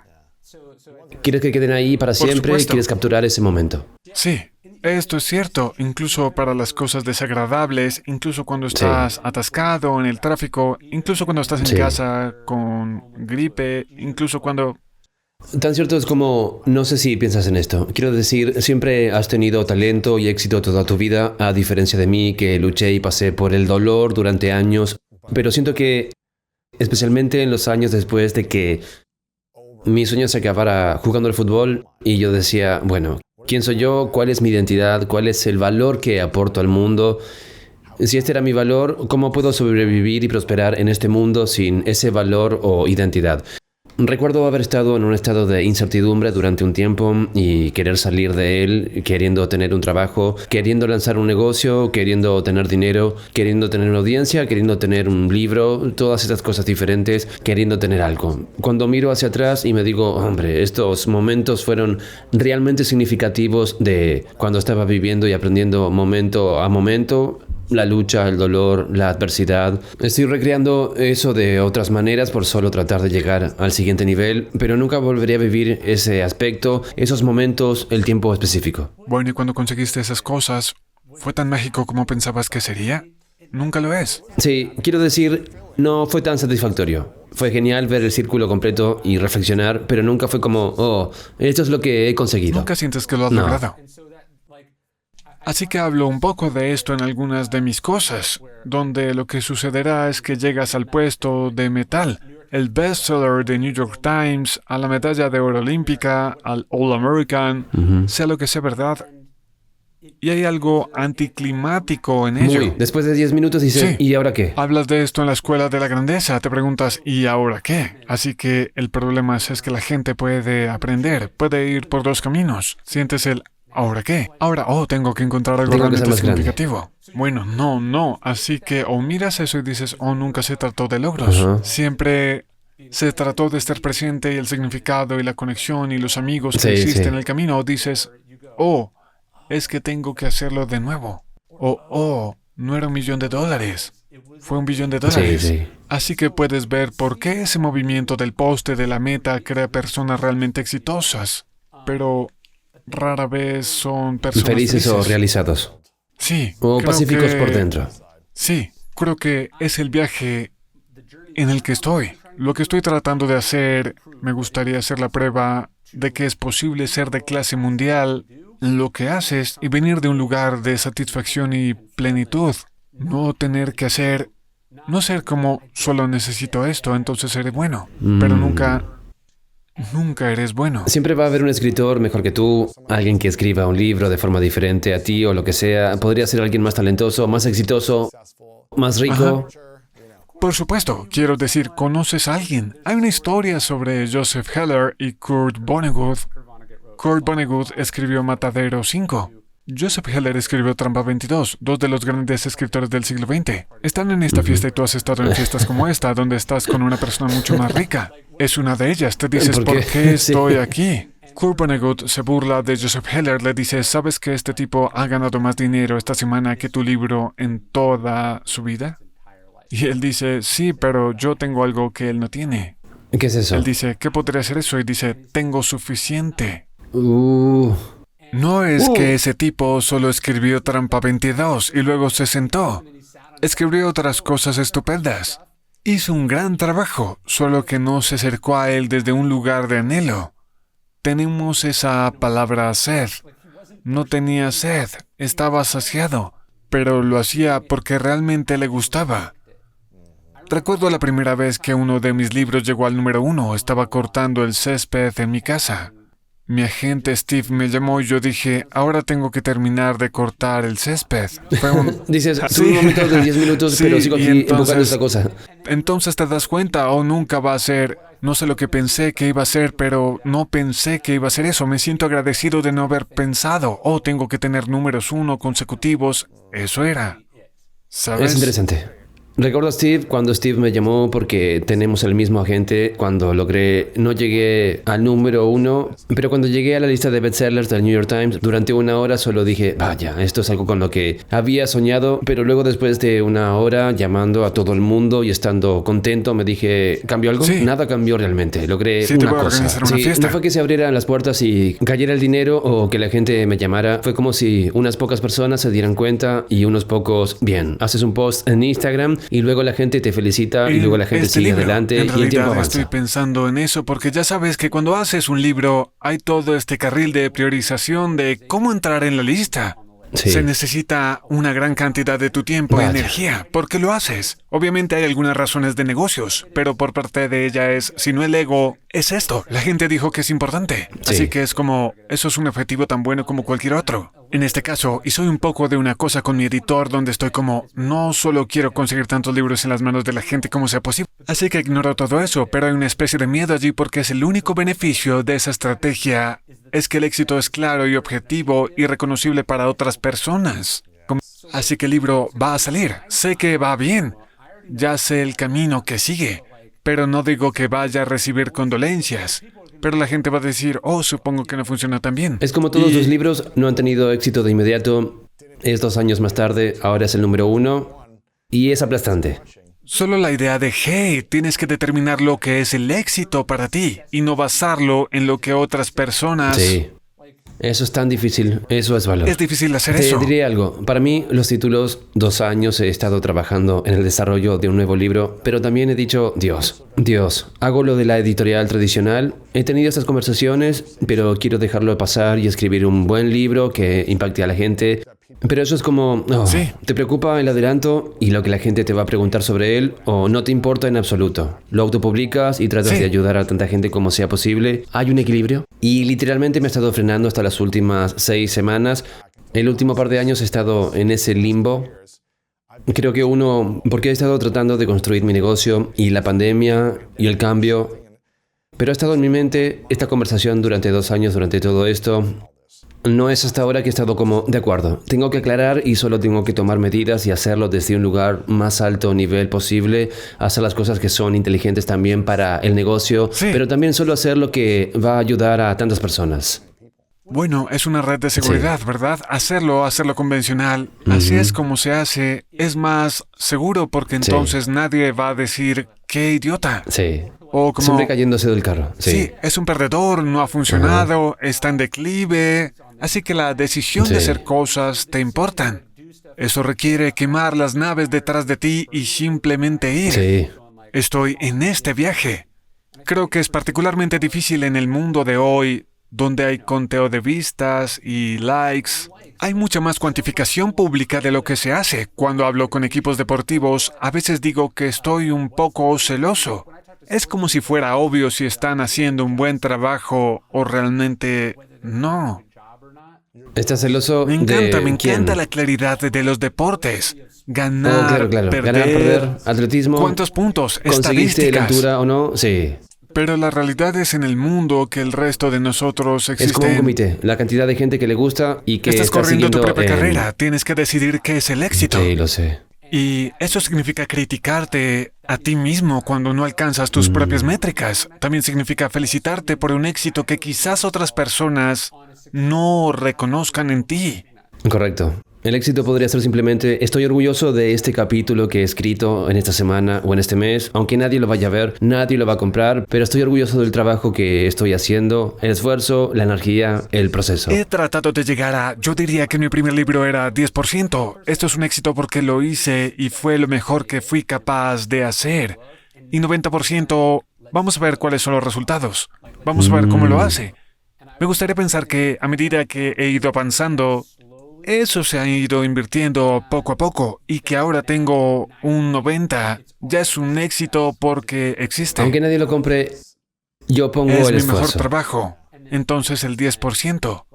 ¿quieres que queden ahí para siempre? supuesto. ¿Quieres capturar ese momento? Sí, esto es cierto, incluso para las cosas desagradables, incluso cuando estás atascado en el tráfico, incluso cuando estás en Sí. casa con gripe, incluso cuando... Tan cierto es como, no sé si piensas en esto. Quiero decir, siempre has tenido talento y éxito toda tu vida, a diferencia de mí, que luché y pasé por el dolor durante años. Pero siento que, especialmente en los años después de que mi sueño se acabara jugando al fútbol, y yo decía, bueno, ¿quién soy yo? ¿Cuál es mi identidad? ¿Cuál es el valor que aporto al mundo? Si este era mi valor, ¿cómo puedo sobrevivir y prosperar en este mundo sin ese valor o identidad? Recuerdo haber estado en un estado de incertidumbre durante un tiempo y querer salir de él, queriendo tener un trabajo, queriendo lanzar un negocio, queriendo tener dinero, queriendo tener una audiencia, queriendo tener un libro, todas estas cosas diferentes, queriendo tener algo. Cuando miro hacia atrás y me digo, hombre, estos momentos fueron realmente significativos de cuando estaba viviendo y aprendiendo momento a momento. La lucha, el dolor, la adversidad. Estoy recreando eso de otras maneras por solo tratar de llegar al siguiente nivel, pero nunca volvería a vivir ese aspecto, esos momentos, el tiempo específico. Bueno, y cuando conseguiste esas cosas, ¿fue tan mágico como pensabas que sería? Nunca lo es. Sí, quiero decir, no fue tan satisfactorio. Fue genial ver el círculo completo y reflexionar, pero nunca fue como, oh, esto es lo que he conseguido. Nunca sientes que lo has No. logrado. Así que hablo un poco de esto en algunas de mis cosas, donde lo que sucederá es que llegas al puesto de metal, el bestseller de New York Times, a la medalla de oro olímpica, al All American, sea lo que sea verdad. Y hay algo anticlimático en ello. Muy. Después de 10 minutos dice, Sí. ¿y ahora qué? Hablas de esto en la escuela de la grandeza, te preguntas, ¿y ahora qué? Así que el problema es que la gente puede aprender, puede ir por 2 caminos. Sientes el ¿ahora qué? Ahora, tengo que encontrar algo Tengo que ser realmente más grande. significativo. Bueno, no. Así que o miras eso y dices, nunca se trató de logros. Ajá. Siempre se trató de estar presente y el significado y la conexión y los amigos que Sí, hiciste sí. en el camino. O dices, es que tengo que hacerlo de nuevo. No era $1.000.000. Fue $1.000.000. Sí. Así que puedes ver por qué ese movimiento del poste de la meta crea personas realmente exitosas. Pero rara vez son personas Felices o felices. realizados. Sí. O creo pacíficos que- por dentro. Sí, creo que es el viaje en el que estoy. Lo que estoy tratando de hacer, me gustaría hacer la prueba de que es posible ser de clase mundial en lo que haces y venir de un lugar de satisfacción y plenitud. No tener que hacer, no ser como solo necesito esto, entonces seré bueno. Pero nunca eres bueno. Siempre va a haber un escritor mejor que tú, alguien que escriba un libro de forma diferente a ti o lo que sea. Podría ser alguien más talentoso, más exitoso, más rico. Por supuesto, quiero decir, ¿conoces a alguien? Hay una historia sobre Joseph Heller y Kurt Vonnegut. Kurt Vonnegut escribió Matadero 5. Joseph Heller escribió Trampa 22, 2 de los grandes escritores del siglo XX. Están en esta fiesta y tú has estado en fiestas como esta, donde estás con una persona mucho más rica. Es una de ellas. Te dices, ¿Por qué? ¿por qué Sí. estoy aquí? Kurt Vonnegut se burla de Joseph Heller, le dice, ¿sabes que este tipo ha ganado más dinero esta semana que tu libro en toda su vida? Y él dice, sí, pero yo tengo algo que él no tiene. ¿Qué es eso? Él dice, ¿qué podría ser eso? Y dice, tengo suficiente. No es que ese tipo solo escribió Trampa 22 y luego se sentó. Escribió otras cosas estupendas. Hizo un gran trabajo, solo que no se acercó a él desde un lugar de anhelo. Tenemos esa palabra sed. No tenía sed, estaba saciado, pero lo hacía porque realmente le gustaba. Recuerdo la primera vez que uno de mis libros llegó al número 1, estaba cortando el césped en mi casa. Mi agente Steve me llamó y yo dije, ahora tengo que terminar de cortar el césped. Fue un... Dices, Sí. tuve un momento de 10 minutos, Sí, pero sigo y aquí enfocando esta cosa. Entonces te das cuenta, nunca va a ser, no sé lo que pensé que iba a ser, pero no pensé que iba a ser eso. Me siento agradecido de no haber pensado, tengo que tener números 1 consecutivos. Eso era. ¿Sabes? Es interesante. Recuerdo a Steve cuando Steve me llamó porque tenemos el mismo agente. Cuando no llegué al número 1, pero cuando llegué a la lista de bestsellers del New York Times, durante una hora solo dije, vaya, esto es algo con lo que había soñado, pero luego después de una hora llamando a todo el mundo y estando contento, me dije, ¿cambió algo? Sí. Nada cambió realmente, logré Sí, te una voy a cosa. organizar una fiesta. No fue que se abrieran las puertas y cayera el dinero o que la gente me llamara, fue como si unas pocas personas se dieran cuenta y unos pocos, bien, haces un post en Instagram y luego la gente te felicita y luego la gente Este sigue libro, adelante en y el tiempo realidad avanza. estoy pensando en eso porque ya sabes que cuando haces un libro hay todo este carril de priorización de cómo entrar en la lista. Sí. Se necesita una gran cantidad de tu tiempo y Vaya. energía. ¿Por qué lo haces? Obviamente hay algunas razones de negocios, pero por parte de ella es, si no el ego, es esto. La gente dijo que es importante. Sí. Así que es como, eso es un objetivo tan bueno como cualquier otro. En este caso, y soy un poco de una cosa con mi editor donde estoy como, no solo quiero conseguir tantos libros en las manos de la gente como sea posible. Así que ignoro todo eso, pero hay una especie de miedo allí porque es el único beneficio de esa estrategia es que el éxito es claro y objetivo y reconocible para otras personas. Así que el libro va a salir. Sé que va bien. Ya sé el camino que sigue. Pero no digo que vaya a recibir condolencias. Pero la gente va a decir, oh, supongo que no funcionó tan bien. Es como todos Y- los libros, no han tenido éxito de inmediato. Es 2 años más tarde, ahora es el número 1 y es aplastante. Solo la idea de, hey, tienes que determinar lo que es el éxito para ti y no basarlo en lo que otras personas... Sí. Eso es tan difícil, eso es valor. Es difícil hacer Te eso. diré algo. Para mí, los títulos, 2 años he estado trabajando en el desarrollo de un nuevo libro, pero también he dicho, Dios, hago lo de la editorial tradicional, he tenido estas conversaciones, pero quiero dejarlo pasar y escribir un buen libro que impacte a la gente. Pero eso es como, Sí. ¿te preocupa el adelanto y lo que la gente te va a preguntar sobre él o no te importa en absoluto? Lo autopublicas y tratas Sí. de ayudar a tanta gente como sea posible. ¿Hay un equilibrio? Y literalmente me he estado frenando hasta las últimas 6 semanas. El último par de años he estado en ese limbo. Creo que porque he estado tratando de construir mi negocio y la pandemia y el cambio. Pero ha estado en mi mente esta conversación durante 2 años, durante todo esto. No es hasta ahora que he estado como, de acuerdo, tengo que aclarar y solo tengo que tomar medidas y hacerlo desde un lugar más alto nivel posible, hacer las cosas que son inteligentes también para el negocio, Sí. pero también solo hacer lo que va a ayudar a tantas personas. Bueno, es una red de seguridad, ¿verdad? Hacerlo convencional, así es como se hace, es más seguro porque entonces nadie va a decir, qué idiota. Sí. O como, Siempre cayéndose del carro. sí, es un perdedor, no ha funcionado, está en declive. Así que la decisión de Sí. hacer cosas te importan. Eso requiere quemar las naves detrás de ti y simplemente ir. Sí. Estoy en este viaje. Creo que es particularmente difícil en el mundo de hoy, donde hay conteo de vistas y likes. Hay mucha más cuantificación pública de lo que se hace. Cuando hablo con equipos deportivos, a veces digo que estoy un poco celoso. Es como si fuera obvio si están haciendo un buen trabajo o realmente no. ¿Estás celoso Me de encanta quién? la claridad de los deportes. Ganar, Oh, claro. perder, Ganar, perder, atletismo. ¿cuántos puntos? ¿Conseguiste la Estadísticas. altura o no? Sí. Pero la realidad es en el mundo que el resto de nosotros Es como un existen. comité. La cantidad de gente que le gusta y que Estás está corriendo tu siguiendo propia en- carrera. Tienes que decidir qué es el éxito. Sí, lo sé. Y eso significa criticarte a ti mismo cuando no alcanzas tus propias métricas. También significa felicitarte por un éxito que quizás otras personas no reconozcan en ti. Correcto. El éxito podría ser simplemente, estoy orgulloso de este capítulo que he escrito en esta semana o en este mes, aunque nadie lo vaya a ver, nadie lo va a comprar, pero estoy orgulloso del trabajo que estoy haciendo, el esfuerzo, la energía, el proceso. He tratado de llegar a, yo diría que mi primer libro era 10%. Esto es un éxito porque lo hice y fue lo mejor que fui capaz de hacer. Y 90%, vamos a ver cuáles son los resultados. Vamos a ver cómo lo hace. Me gustaría pensar que a medida que he ido avanzando, eso se ha ido invirtiendo poco a poco y que ahora tengo un 90, ya es un éxito porque existe. Aunque nadie lo compre, yo pongo Es el mi mejor esfuerzo. trabajo. Entonces el 10%.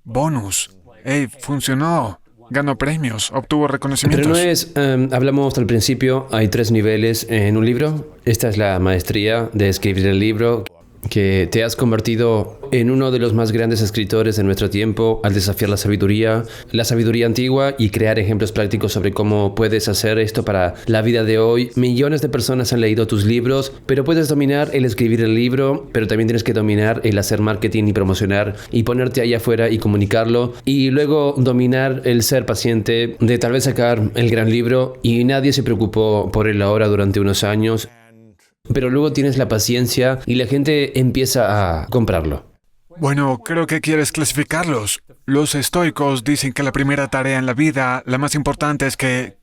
Bonus. Hey, funcionó. Ganó premios, obtuvo Pero reconocimientos. no es, hablamos al principio, hay 3 niveles en un libro. Esta es la maestría de escribir el libro, que te has convertido en uno de los más grandes escritores de nuestro tiempo al desafiar la sabiduría antigua y crear ejemplos prácticos sobre cómo puedes hacer esto para la vida de hoy. Millones de personas han leído tus libros, pero puedes dominar el escribir el libro, pero también tienes que dominar el hacer marketing y promocionar y ponerte ahí afuera y comunicarlo, y luego dominar el ser paciente de tal vez sacar el gran libro y nadie se preocupó por él ahora durante unos años. Pero luego tienes la paciencia y la gente empieza a comprarlo. Bueno, creo que quieres clasificarlos. Los estoicos dicen que la primera tarea en la vida, la más importante, es que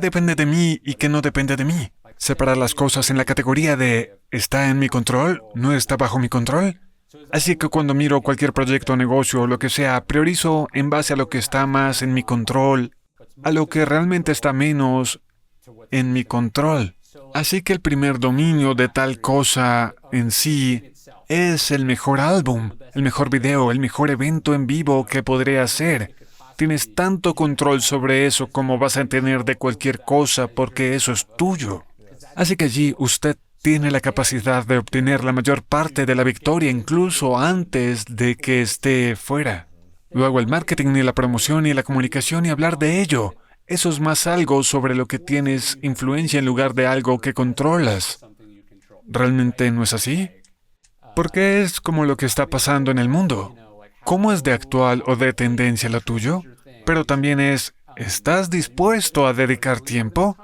depende de mí y que no depende de mí. Separar las cosas en la categoría de ¿está en mi control? ¿No está bajo mi control? Así que cuando miro cualquier proyecto o negocio o lo que sea, priorizo en base a lo que está más en mi control, a lo que realmente está menos en mi control. Así que el primer dominio de tal cosa en sí es el mejor álbum, el mejor video, el mejor evento en vivo que podré hacer. Tienes tanto control sobre eso como vas a tener de cualquier cosa porque eso es tuyo. Así que allí usted tiene la capacidad de obtener la mayor parte de la victoria incluso antes de que esté fuera. Luego el marketing y la promoción y la comunicación y hablar de ello. Eso es más algo sobre lo que tienes influencia en lugar de algo que controlas. ¿Realmente no es así? Porque es como lo que está pasando en el mundo. ¿Cómo es de actual o de tendencia lo tuyo? Pero también es, ¿estás dispuesto a dedicar tiempo?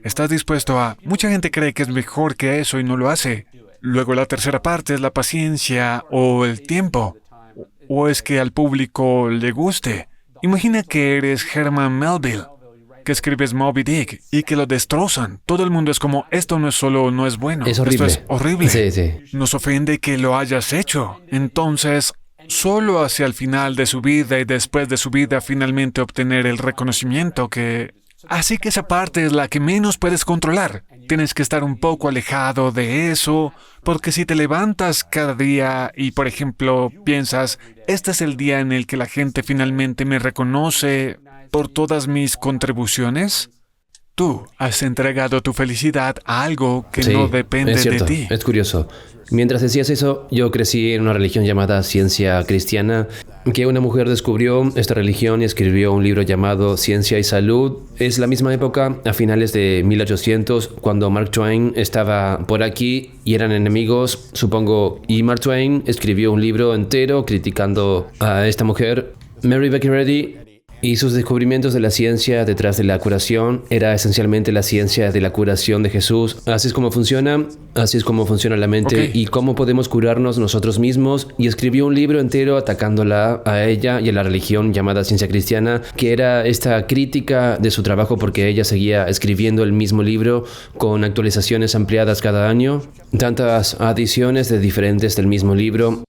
¿Estás dispuesto a...? Mucha gente cree que es mejor que eso y no lo hace. Luego la tercera parte es la paciencia o el tiempo. ¿O es que al público le guste? Imagina que eres Herman Melville, que escribes Moby Dick y que lo destrozan. Todo el mundo es como, esto no es solo no es bueno. Es horrible. Esto es horrible. Sí. Nos ofende que lo hayas hecho. Entonces, solo hacia el final de su vida y después de su vida finalmente obtener el reconocimiento que... Así que esa parte es la que menos puedes controlar. Tienes que estar un poco alejado de eso, porque si te levantas cada día y, por ejemplo, piensas, este es el día en el que la gente finalmente me reconoce por todas mis contribuciones, tú has entregado tu felicidad a algo que no depende es cierto, de ti. Es curioso. Mientras decías eso, yo crecí en una religión llamada Ciencia Cristiana, que una mujer descubrió esta religión y escribió un libro llamado Ciencia y Salud. Es la misma época, a finales de 1800, cuando Mark Twain estaba por aquí y eran enemigos, supongo, y Mark Twain escribió un libro entero criticando a esta mujer, Mary Baker Eddy. Y sus descubrimientos de la ciencia detrás de la curación era esencialmente la ciencia de la curación de Jesús. Así es como funciona la mente y cómo podemos curarnos nosotros mismos. Y escribió un libro entero atacándola a ella y a la religión llamada Ciencia Cristiana, que era esta crítica de su trabajo porque ella seguía escribiendo el mismo libro con actualizaciones ampliadas cada año, tantas adiciones de diferentes del mismo libro.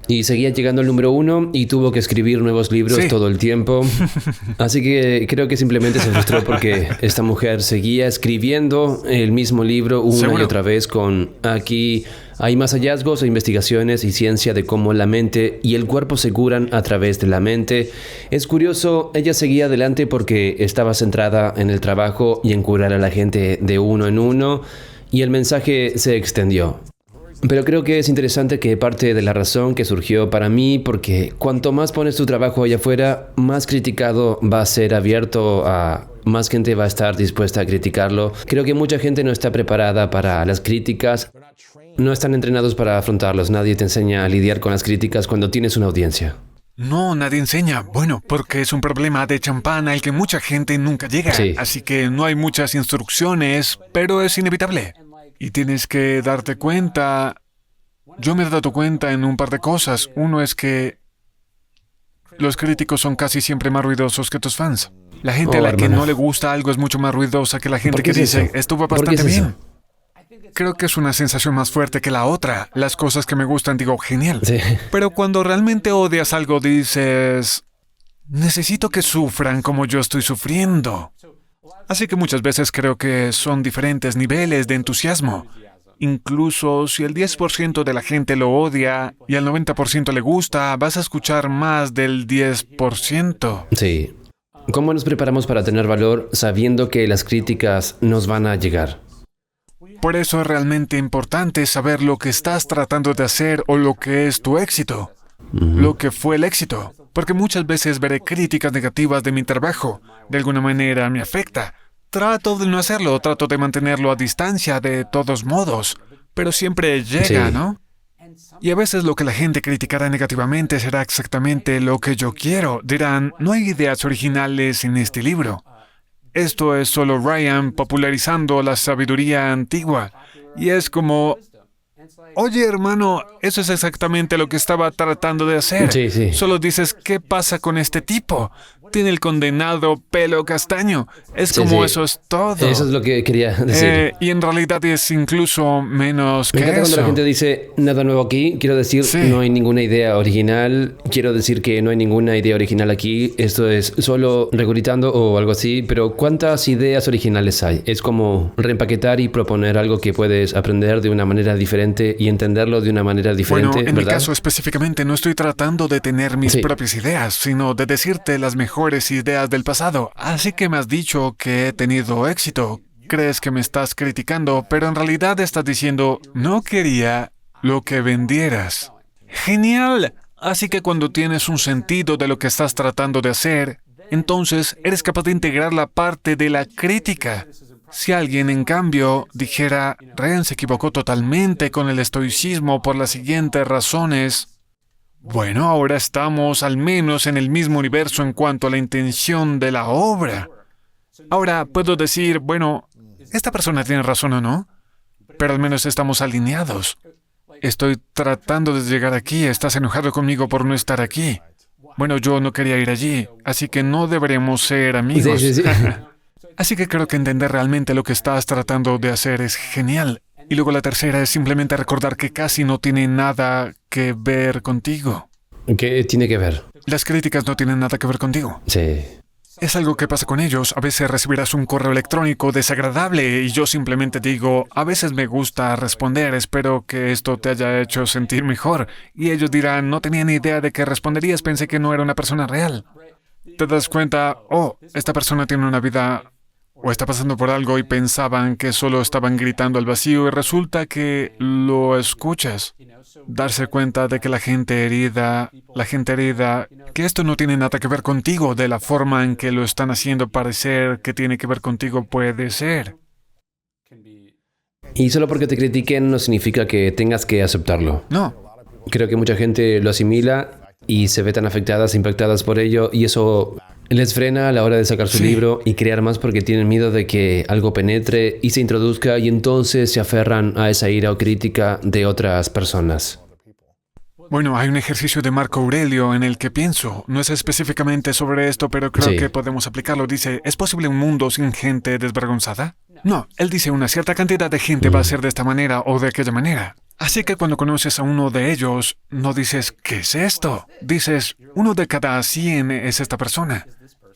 Y seguía llegando al número 1 y tuvo que escribir nuevos libros todo el tiempo. Así que creo que simplemente se frustró porque esta mujer seguía escribiendo el mismo libro una y otra vez con aquí hay más hallazgos e investigaciones y ciencia de cómo la mente y el cuerpo se curan a través de la mente. Es curioso, ella seguía adelante porque estaba centrada en el trabajo y en curar a la gente de uno en uno y el mensaje se extendió. Pero creo que es interesante que parte de la razón que surgió para mí, porque cuanto más pones tu trabajo allá afuera, más criticado va a ser abierto a... Más gente va a estar dispuesta a criticarlo. Creo que mucha gente no está preparada para las críticas. No están entrenados para afrontarlos. Nadie te enseña a lidiar con las críticas cuando tienes una audiencia. No, nadie enseña. Bueno, porque es un problema de champán al que mucha gente nunca llega. Sí. Así que no hay muchas instrucciones, pero es inevitable. Y tienes que darte cuenta... Yo me he dado cuenta en un par de cosas. Uno es que los críticos son casi siempre más ruidosos que tus fans. La gente a la que no le gusta algo es mucho más ruidosa que la gente que dice, esto va bastante bien. Creo que es una sensación más fuerte que la otra. Las cosas que me gustan digo, genial. Sí. Pero cuando realmente odias algo dices, necesito que sufran como yo estoy sufriendo. Así que muchas veces creo que son diferentes niveles de entusiasmo. Incluso si el 10% de la gente lo odia y al 90% le gusta, vas a escuchar más del 10%. Sí. ¿Cómo nos preparamos para tener valor sabiendo que las críticas nos van a llegar? Por eso es realmente importante saber lo que estás tratando de hacer o lo que es tu éxito, lo que fue el éxito. Porque muchas veces veré críticas negativas de mi trabajo. De alguna manera me afecta. Trato de no hacerlo, trato de mantenerlo a distancia de todos modos. Pero siempre llega, Sí. ¿no? Y a veces lo que la gente criticará negativamente será exactamente lo que yo quiero. Dirán, no hay ideas originales en este libro. Esto es solo Ryan popularizando la sabiduría antigua. Y es como, oye hermano, eso es exactamente lo que estaba tratando de hacer. Sí, sí. Solo dices, ¿qué pasa con este tipo? Tiene el condenado pelo castaño. Es Sí, como sí. eso es todo. Eso es lo que quería decir. Y en realidad es incluso menos Me que encanta cuando la eso. gente dice nada nuevo aquí. Quiero decir, Sí. no hay ninguna idea original. Quiero decir que no hay ninguna idea original aquí. Esto es solo regurgitando o algo así. Pero ¿cuántas ideas originales hay? Es como reempaquetar y proponer algo que puedes aprender de una manera diferente y entenderlo de una manera diferente, Bueno, en mi ¿verdad? caso específicamente no estoy tratando de tener mis Sí. propias ideas, sino de decirte las mejores ideas del pasado. Así que me has dicho que he tenido éxito. Crees que me estás criticando, pero en realidad estás diciendo, no quería lo que vendieras. ¡Genial! Así que cuando tienes un sentido de lo que estás tratando de hacer, entonces eres capaz de integrar la parte de la crítica. Si alguien, en cambio, dijera, Ryan se equivocó totalmente con el estoicismo por las siguientes razones, bueno, ahora estamos al menos en el mismo universo en cuanto a la intención de la obra. Ahora puedo decir, bueno, esta persona tiene razón o no, pero al menos estamos alineados. Estoy tratando de llegar aquí, estás enojado conmigo por no estar aquí. Bueno, yo no quería ir allí, así que no deberemos ser amigos. Sí, sí, sí. Así que creo que entender realmente lo que estás tratando de hacer es genial. Y luego la tercera es simplemente recordar que casi no tiene nada que ver contigo. ¿Qué tiene que ver? Las críticas no tienen nada que ver contigo. Sí. Es algo que pasa con ellos. A veces recibirás un correo electrónico desagradable y yo simplemente digo, a veces me gusta responder, espero que esto te haya hecho sentir mejor. Y ellos dirán, no tenía ni idea de que responderías, pensé que no era una persona real. Te das cuenta, oh, esta persona tiene una vida o está pasando por algo y pensaban que solo estaban gritando al vacío y resulta que lo escuchas. Darse cuenta de que la gente herida, que esto no tiene nada que ver contigo, de la forma en que lo están haciendo parecer que tiene que ver contigo puede ser. Y solo porque te critiquen no significa que tengas que aceptarlo. No, Creo que mucha gente lo asimila y se ve tan afectadas, impactadas por ello, y eso les frena a la hora de sacar su Sí. libro y crear más porque tienen miedo de que algo penetre y se introduzca y entonces se aferran a esa ira o crítica de otras personas. bueno, hay un ejercicio de Marco Aurelio en el que pienso, no es específicamente sobre esto, pero creo Sí. que podemos aplicarlo. Dice, ¿es posible un mundo sin gente desvergonzada? No, él dice, una cierta cantidad de gente va a ser de esta manera o de aquella manera. Así que cuando conoces a uno de ellos, no dices, ¿qué es esto? Dices, uno de cada 100 es esta persona.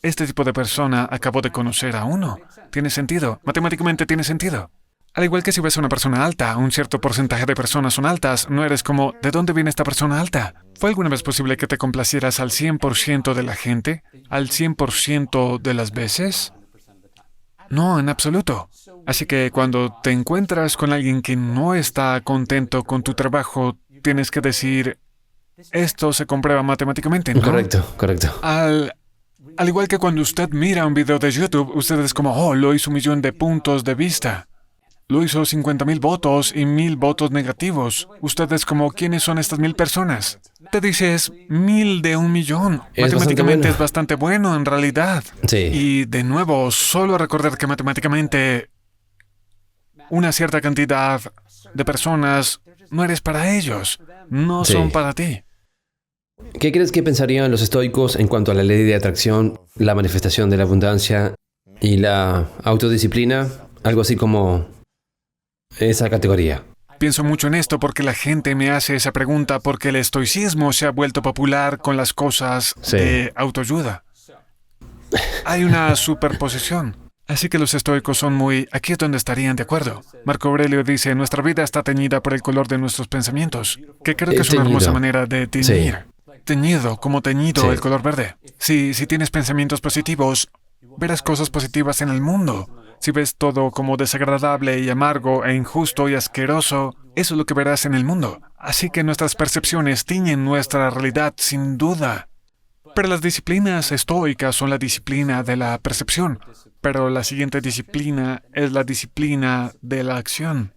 Este tipo de persona acabo de conocer a uno. ¿Tiene sentido? Matemáticamente tiene sentido. Al igual que si ves a una persona alta, un cierto porcentaje de personas son altas, no eres como, ¿de dónde viene esta persona alta? ¿Fue alguna vez posible que te complacieras al 100% de la gente? ¿Al 100% de las veces? No, en absoluto. Así que cuando te encuentras con alguien que no está contento con tu trabajo, tienes que decir, esto se comprueba matemáticamente, ¿no? Correcto, correcto. Al igual que cuando usted mira un video de YouTube, usted es como, oh, lo hizo 1,000,000 de puntos de vista. Lo hizo 50,000 votos y 1,000 votos negativos. Usted es como, ¿quiénes son estas 1,000 personas? Te dices 1,000 de 1,000,000. Es bastante Matemáticamente bueno. es bastante bueno en realidad. Sí. Y de nuevo, solo recordar que matemáticamente una cierta cantidad de personas no eres para ellos. No Sí. son para ti. ¿Qué crees que pensarían los estoicos en cuanto a la ley de atracción, la manifestación de la abundancia y la autodisciplina? Algo así como esa categoría. Pienso mucho en esto porque la gente me hace esa pregunta porque el estoicismo se ha vuelto popular con las cosas Sí. de autoayuda. Hay una superposición. Así que los estoicos son muy, aquí es donde estarían de acuerdo. Marco Aurelio dice, nuestra vida está teñida por el color de nuestros pensamientos, que creo que es una Teñido. hermosa manera de teñir. Teñido, como teñido Sí. el color verde. Si tienes pensamientos positivos, verás cosas positivas en el mundo. Si ves todo como desagradable y amargo e injusto y asqueroso, eso es lo que verás en el mundo. Así que nuestras percepciones tiñen nuestra realidad sin duda. Pero las disciplinas estoicas son la disciplina de la percepción, pero la siguiente disciplina es la disciplina de la acción.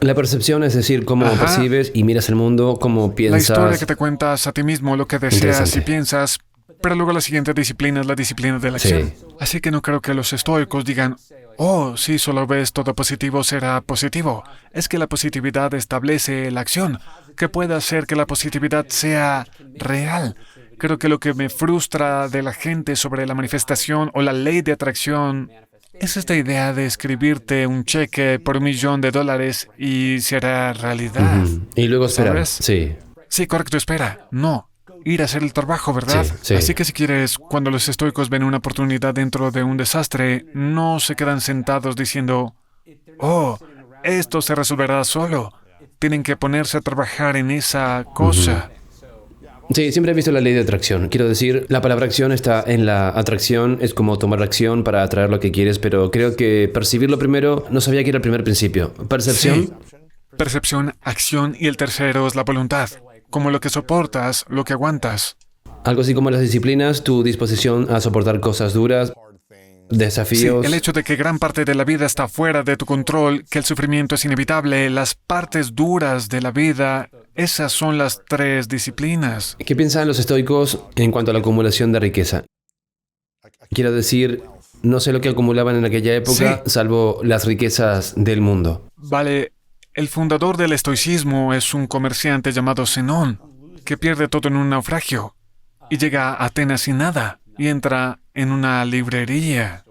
La percepción, es decir, cómo Ajá. percibes y miras el mundo, cómo La piensas. historia que te cuentas a ti mismo, lo que deseas Interesante. y piensas, pero luego la siguiente disciplina es la disciplina de la Sí. acción. Así que no creo que los estoicos digan, oh, si solo ves todo positivo será positivo. Es que la positividad establece la acción, que puede hacer que la positividad sea real. Creo que lo que me frustra de la gente sobre la manifestación o la ley de atracción es esta idea de escribirte un cheque por $1,000,000 y será realidad. Y luego esperar. ¿Sabes? Sí. Sí, correcto, espera. No. Ir a hacer el trabajo, ¿verdad? Sí, sí. Así que si quieres, cuando los estoicos ven una oportunidad dentro de un desastre, no se quedan sentados diciendo, oh, esto se resolverá solo. Tienen que ponerse a trabajar en esa cosa. Sí, siempre he visto la ley de atracción. Quiero decir, la palabra acción está en la atracción, es como tomar acción para atraer lo que quieres, pero creo que percibirlo primero, no sabía que era el primer principio. Percepción. Sí. Percepción, acción y el tercero es la voluntad. Como lo que soportas, lo que aguantas. Algo así como las disciplinas, tu disposición a soportar cosas duras, Sí, desafíos. el hecho de que gran parte de la vida está fuera de tu control, que el sufrimiento es inevitable, las partes duras de la vida, esas son las 3 disciplinas. ¿Qué piensan los estoicos en cuanto a la acumulación de riqueza? Quiero decir, no sé lo que acumulaban en aquella época, Sí. salvo las riquezas del mundo. Vale, el fundador del estoicismo es un comerciante llamado Zenón, que pierde todo en un naufragio y llega a Atenas sin nada y entra en una librería.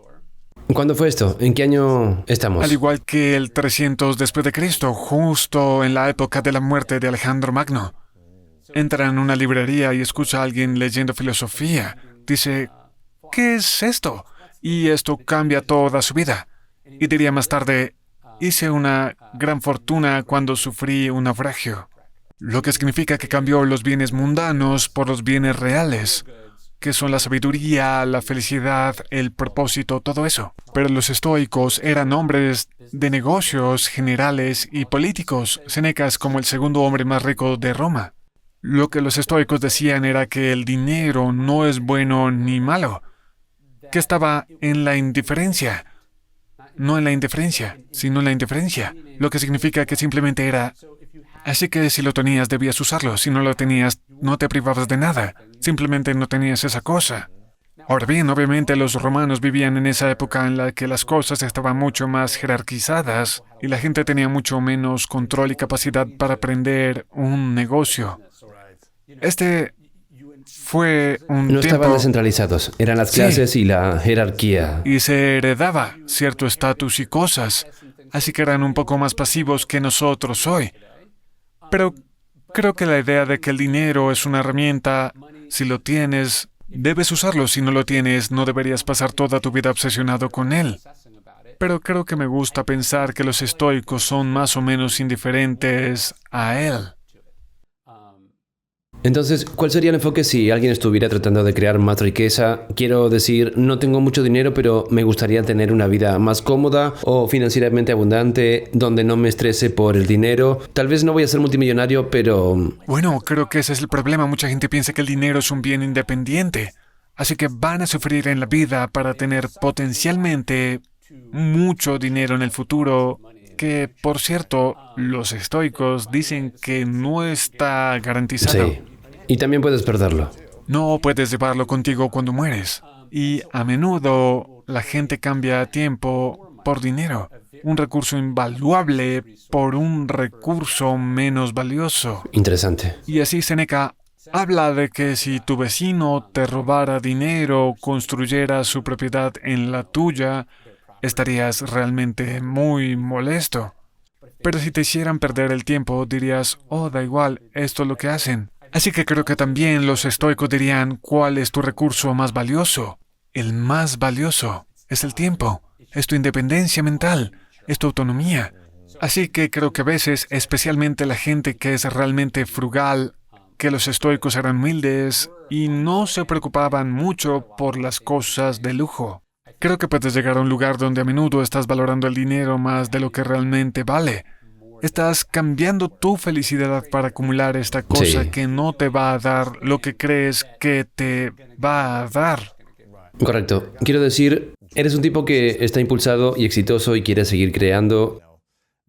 ¿Cuándo fue esto? ¿En qué año estamos? Al igual que el 300 después de Cristo, justo en la época de la muerte de Alejandro Magno. Entra en una librería y escucha a alguien leyendo filosofía. Dice, ¿qué es esto? Y esto cambia toda su vida. Y diría más tarde, hice una gran fortuna cuando sufrí un naufragio. Lo que significa que cambió los bienes mundanos por los bienes reales, que son la sabiduría, la felicidad, el propósito, todo eso. Pero los estoicos eran hombres de negocios, generales y políticos. Séneca es como el segundo hombre más rico de Roma. Lo que los estoicos decían era que el dinero no es bueno ni malo, que estaba en la indiferencia. No en la indiferencia, sino en la indiferencia, lo que significa que simplemente era... Así que si lo tenías debías usarlo, si no lo tenías no te privabas de nada, simplemente no tenías esa cosa. Ahora bien, obviamente los romanos vivían en esa época en la que las cosas estaban mucho más jerarquizadas y la gente tenía mucho menos control y capacidad para aprender un negocio. Este fue un No estaban tiempo descentralizados, eran las Sí. clases y la jerarquía. y se heredaba cierto estatus y cosas, así que eran un poco más pasivos que nosotros hoy. Pero creo que la idea de que el dinero es una herramienta, si lo tienes, debes usarlo. Si no lo tienes, no deberías pasar toda tu vida obsesionado con él. Pero creo que me gusta pensar que los estoicos son más o menos indiferentes a él. Entonces, ¿cuál sería el enfoque si alguien estuviera tratando de crear más riqueza? Quiero decir, no tengo mucho dinero, pero me gustaría tener una vida más cómoda o financieramente abundante, donde no me estrese por el dinero. Tal vez no voy a ser multimillonario, pero... Bueno, creo que ese es el problema. Mucha gente piensa que el dinero es un bien independiente. Así que van a sufrir en la vida para tener potencialmente mucho dinero en el futuro, que, por cierto, los estoicos dicen que no está garantizado. Sí. Y también puedes perderlo. No puedes llevarlo contigo cuando mueres. Y a menudo la gente cambia tiempo por dinero. Un recurso invaluable por un recurso menos valioso. Interesante. Y así Séneca habla de que si tu vecino te robara dinero, construyera su propiedad en la tuya, estarías realmente muy molesto. Pero si te hicieran perder el tiempo, dirías, oh, da igual, esto es lo que hacen. Así que creo que también los estoicos dirían, ¿cuál es tu recurso más valioso? El más valioso es el tiempo, es tu independencia mental, es tu autonomía. Así que creo que a veces, especialmente la gente que es realmente frugal, que los estoicos eran humildes y no se preocupaban mucho por las cosas de lujo. Creo que puedes llegar a un lugar donde a menudo estás valorando el dinero más de lo que realmente vale. Estás cambiando tu felicidad para acumular esta cosa Sí. que no te va a dar lo que crees que te va a dar. Correcto. Quiero decir, eres un tipo que está impulsado y exitoso y quiere seguir creando.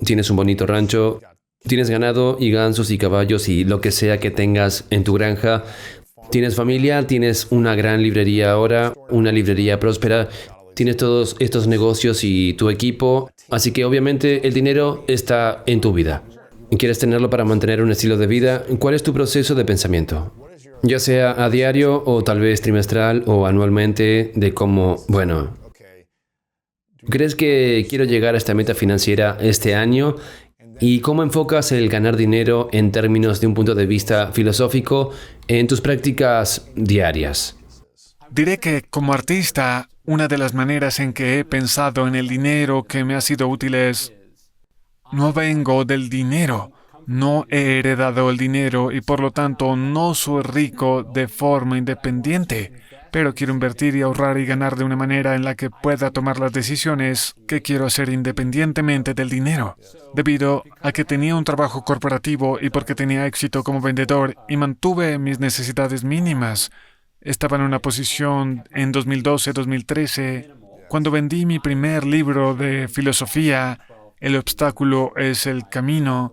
Tienes un bonito rancho, tienes ganado y gansos y caballos y lo que sea que tengas en tu granja. Tienes familia, tienes una gran librería ahora, una librería próspera. Tienes todos estos negocios y tu equipo. Así que obviamente el dinero está en tu vida. ¿Quieres tenerlo para mantener un estilo de vida? ¿Cuál es tu proceso de pensamiento? Ya sea a diario o tal vez trimestral o anualmente de cómo, bueno, ¿crees que quiero llegar a esta meta financiera este año? ¿Y cómo enfocas el ganar dinero en términos de un punto de vista filosófico en tus prácticas diarias? Diré que como artista, una de las maneras en que he pensado en el dinero que me ha sido útil es, no vengo del dinero, no he heredado el dinero y por lo tanto no soy rico de forma independiente, pero quiero invertir y ahorrar y ganar de una manera en la que pueda tomar las decisiones que quiero hacer independientemente del dinero. Debido a que tenía un trabajo corporativo y porque tenía éxito como vendedor y mantuve mis necesidades mínimas, estaba en una posición en 2012-2013, cuando vendí mi primer libro de filosofía, El obstáculo es el camino.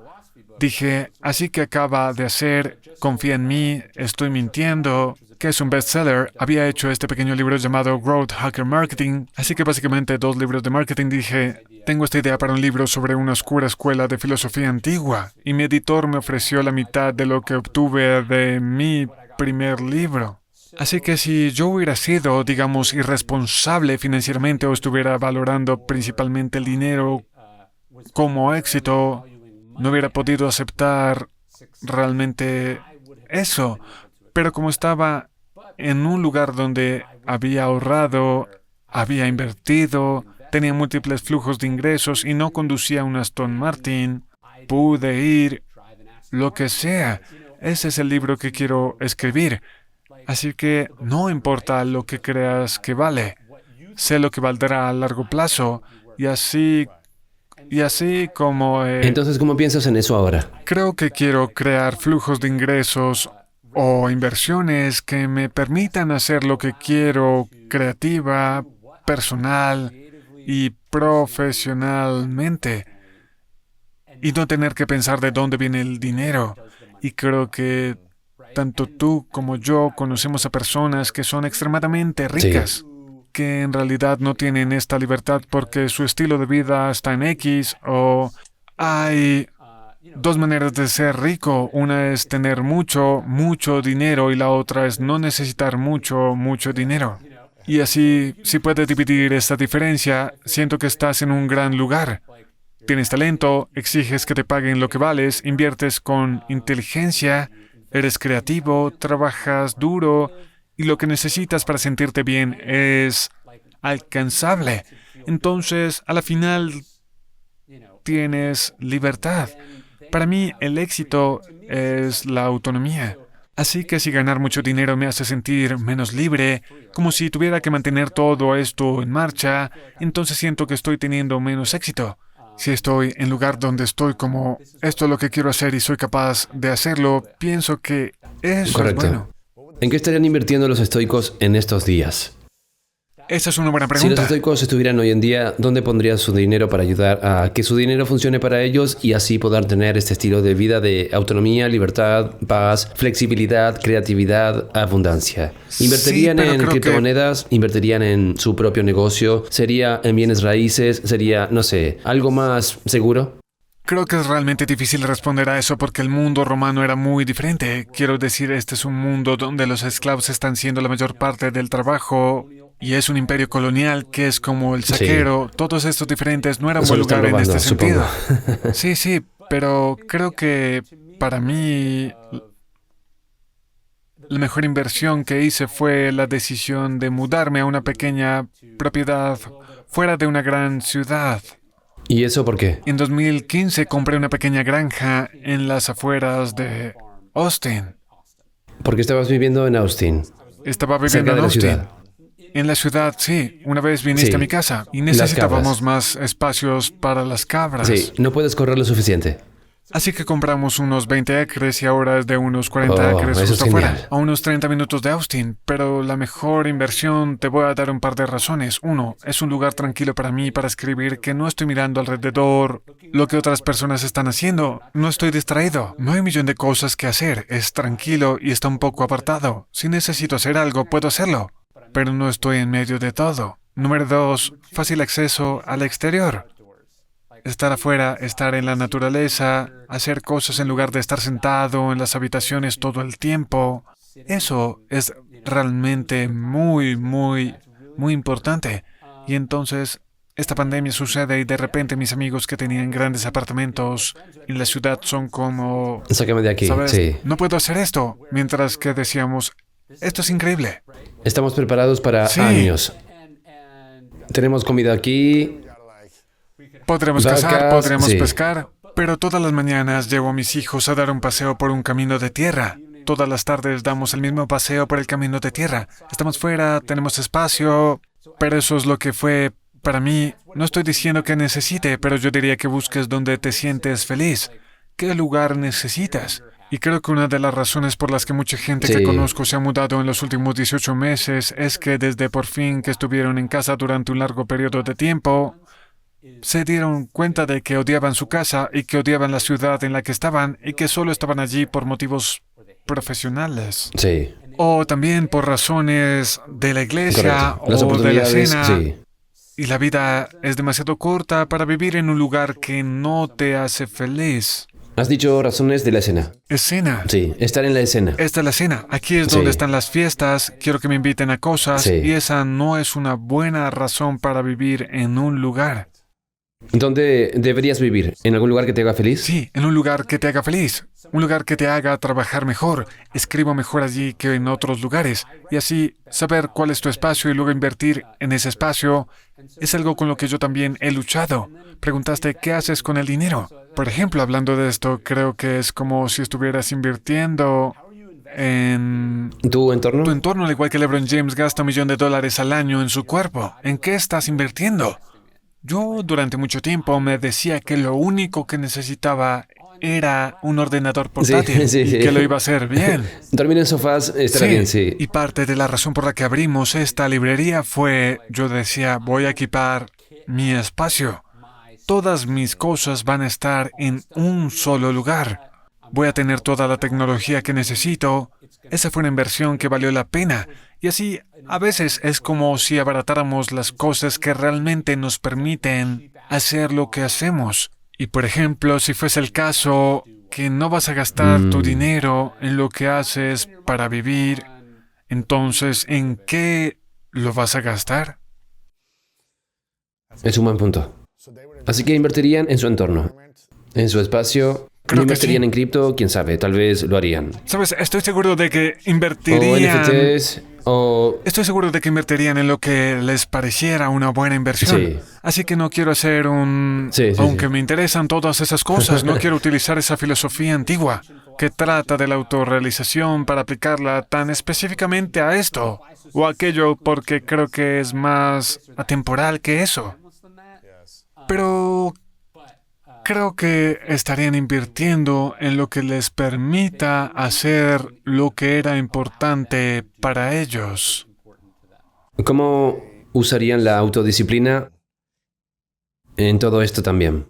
Dije, así que acaba de hacer, confía en mí, estoy mintiendo, que es un bestseller. Había hecho este pequeño libro llamado Growth Hacker Marketing, así que básicamente 2 libros de marketing. Dije, tengo esta idea para un libro sobre una oscura escuela de filosofía antigua, y mi editor me ofreció la mitad de lo que obtuve de mi primer libro. Así que si yo hubiera sido, digamos, irresponsable financieramente o estuviera valorando principalmente el dinero como éxito, no hubiera podido aceptar realmente eso. Pero como estaba en un lugar donde había ahorrado, había invertido, tenía múltiples flujos de ingresos y no conducía un Aston Martin, pude ir, lo que sea. Ese es el libro que quiero escribir. Así que no importa lo que creas que vale, sé lo que valdrá a largo plazo y así como Entonces, ¿cómo piensas en eso ahora? creo que quiero crear flujos de ingresos o inversiones que me permitan hacer lo que quiero creativa, personal y profesionalmente y no tener que pensar de dónde viene el dinero. Y creo que tanto tú como yo conocemos a personas que son extremadamente ricas, que en realidad no tienen esta libertad porque su estilo de vida está en X o hay 2 maneras de ser rico. Una es tener mucho dinero y la otra es no necesitar mucho dinero. Y así, si puedes dividir esta diferencia, siento que estás en un gran lugar. Tienes talento, exiges que te paguen lo que vales, inviertes con inteligencia, eres creativo, trabajas duro y lo que necesitas para sentirte bien es alcanzable. Entonces, a la final, tienes libertad. Para mí, el éxito es la autonomía. Así que si ganar mucho dinero me hace sentir menos libre, como si tuviera que mantener todo esto en marcha, entonces siento que estoy teniendo menos éxito. Si estoy en lugar donde estoy como esto es lo que quiero hacer y soy capaz de hacerlo, pienso que eso Correcto. es bueno. ¿En qué estarían invirtiendo los estoicos en estos días? Esa es una buena Si los pregunta. estoicos estuvieran hoy en día, ¿dónde pondrían su dinero para ayudar a que su dinero funcione para ellos y así poder tener este estilo de vida de autonomía, libertad, paz, flexibilidad, creatividad, abundancia? ¿Invertirían pero en creo que- criptomonedas? ¿Invertirían en su propio negocio? ¿Sería en bienes raíces? ¿Sería, no sé, algo más seguro? Creo que es realmente difícil responder a eso porque el mundo romano era muy diferente. Quiero decir, este es un mundo donde los esclavos están siendo la mayor parte del trabajo y es un imperio colonial que es como el saquero. Todos estos diferentes no eran buen Solo están lugar en robando, este supongo. sentido. Sí, pero creo que para mí la mejor inversión que hice fue la decisión de mudarme a una pequeña propiedad fuera de una gran ciudad. ¿Y eso por qué? En 2015 compré una pequeña granja en las afueras de Austin. Porque estabas viviendo en Austin, Estaba cerca viviendo de en la Austin. ciudad. En la ciudad, sí. Una vez viniste Sí. a mi casa y Las necesitábamos cabras. más espacios para las cabras. Sí, no puedes correr lo suficiente. Así que compramos unos 20 acres y ahora es de unos 40 acres eso es justo afuera, genial. a unos 30 minutos de Austin. Pero la mejor inversión, te voy a dar un par de razones. Uno, es un lugar tranquilo para mí para escribir, que no estoy mirando alrededor lo que otras personas están haciendo. No estoy distraído. No hay un millón de cosas que hacer. Es tranquilo y está un poco apartado. Si necesito hacer algo, puedo hacerlo. Pero no estoy en medio de todo. Número 2, fácil acceso al exterior. Estar afuera, estar en la naturaleza, hacer cosas en lugar de estar sentado en las habitaciones todo el tiempo. Eso es realmente muy importante. Y entonces, esta pandemia sucede y de repente mis amigos que tenían grandes apartamentos en la ciudad son como, Sácame de aquí. ¿sabes? Sí. No puedo hacer esto. Mientras que decíamos, esto es increíble. Estamos preparados para Sí. años. Tenemos comida aquí. Podremos Vacas, cazar, podremos sí. pescar, pero todas las mañanas llevo a mis hijos a dar un paseo por un camino de tierra. Todas las tardes damos el mismo paseo por el camino de tierra. Estamos fuera, tenemos espacio, pero eso es lo que fue para mí. No estoy diciendo que necesite, pero yo diría que busques donde te sientes feliz. ¿Qué lugar necesitas? Y creo que una de las razones por las que mucha gente que Sí. conozco se ha mudado en los últimos 18 meses es que desde por fin que estuvieron en casa durante un largo periodo de tiempo, se dieron cuenta de que odiaban su casa y que odiaban la ciudad en la que estaban y que solo estaban allí por motivos profesionales. Sí. O también por razones de la iglesia Correcto. Las o de la oportunidades. cena. Sí. Y la vida es demasiado corta para vivir en un lugar que no te hace feliz. Has dicho razones de la escena. Escena. Sí, estar en la escena. Esta es la cena. Aquí es Sí. donde están las fiestas. Quiero que me inviten a cosas. Sí. Y esa no es una buena razón para vivir en un lugar. ¿Dónde deberías vivir? ¿En algún lugar que te haga feliz? Sí, en un lugar que te haga feliz. Un lugar que te haga trabajar mejor. Escribo mejor allí que en otros lugares. Y así, saber cuál es tu espacio y luego invertir en ese espacio es algo con lo que yo también he luchado. Preguntaste, ¿qué haces con el dinero? Por ejemplo, hablando de esto, creo que es como si estuvieras invirtiendo en ¿Tu entorno? tu entorno, al igual que LeBron James gasta $1 millón al año en su cuerpo. ¿En qué estás invirtiendo? Yo durante mucho tiempo me decía que lo único que necesitaba era un ordenador portátil sí, y sí. que lo iba a hacer bien. Dormir en sofás estará bien, sí. Y parte de la razón por la que abrimos esta librería fue, yo decía, voy a equipar mi espacio. Todas mis cosas van a estar en un solo lugar. Voy a tener toda la tecnología que necesito. Esa fue una inversión que valió la pena. Y así, a veces es como si abaratáramos las cosas que realmente nos permiten hacer lo que hacemos. Y por ejemplo, si fuese el caso que no vas a gastar tu dinero en lo que haces para vivir, entonces, ¿en qué lo vas a gastar? Es un buen punto. Así que invertirían en su entorno, en su espacio. Creo No que invertirían sí. en cripto, quién sabe, tal vez lo harían. Sabes, estoy seguro de que O invertirían... NFTs, o... Estoy seguro de que invertirían en lo que les pareciera una buena inversión. Sí. Así que no quiero hacer un... Sí, sí, Aunque sí. me interesan todas esas cosas, no quiero utilizar esa filosofía antigua que trata de la autorrealización para aplicarla tan específicamente a esto o aquello porque creo que es más atemporal que eso. Pero creo que estarían invirtiendo en lo que les permita hacer lo que era importante para ellos. ¿Cómo usarían la autodisciplina en todo esto también?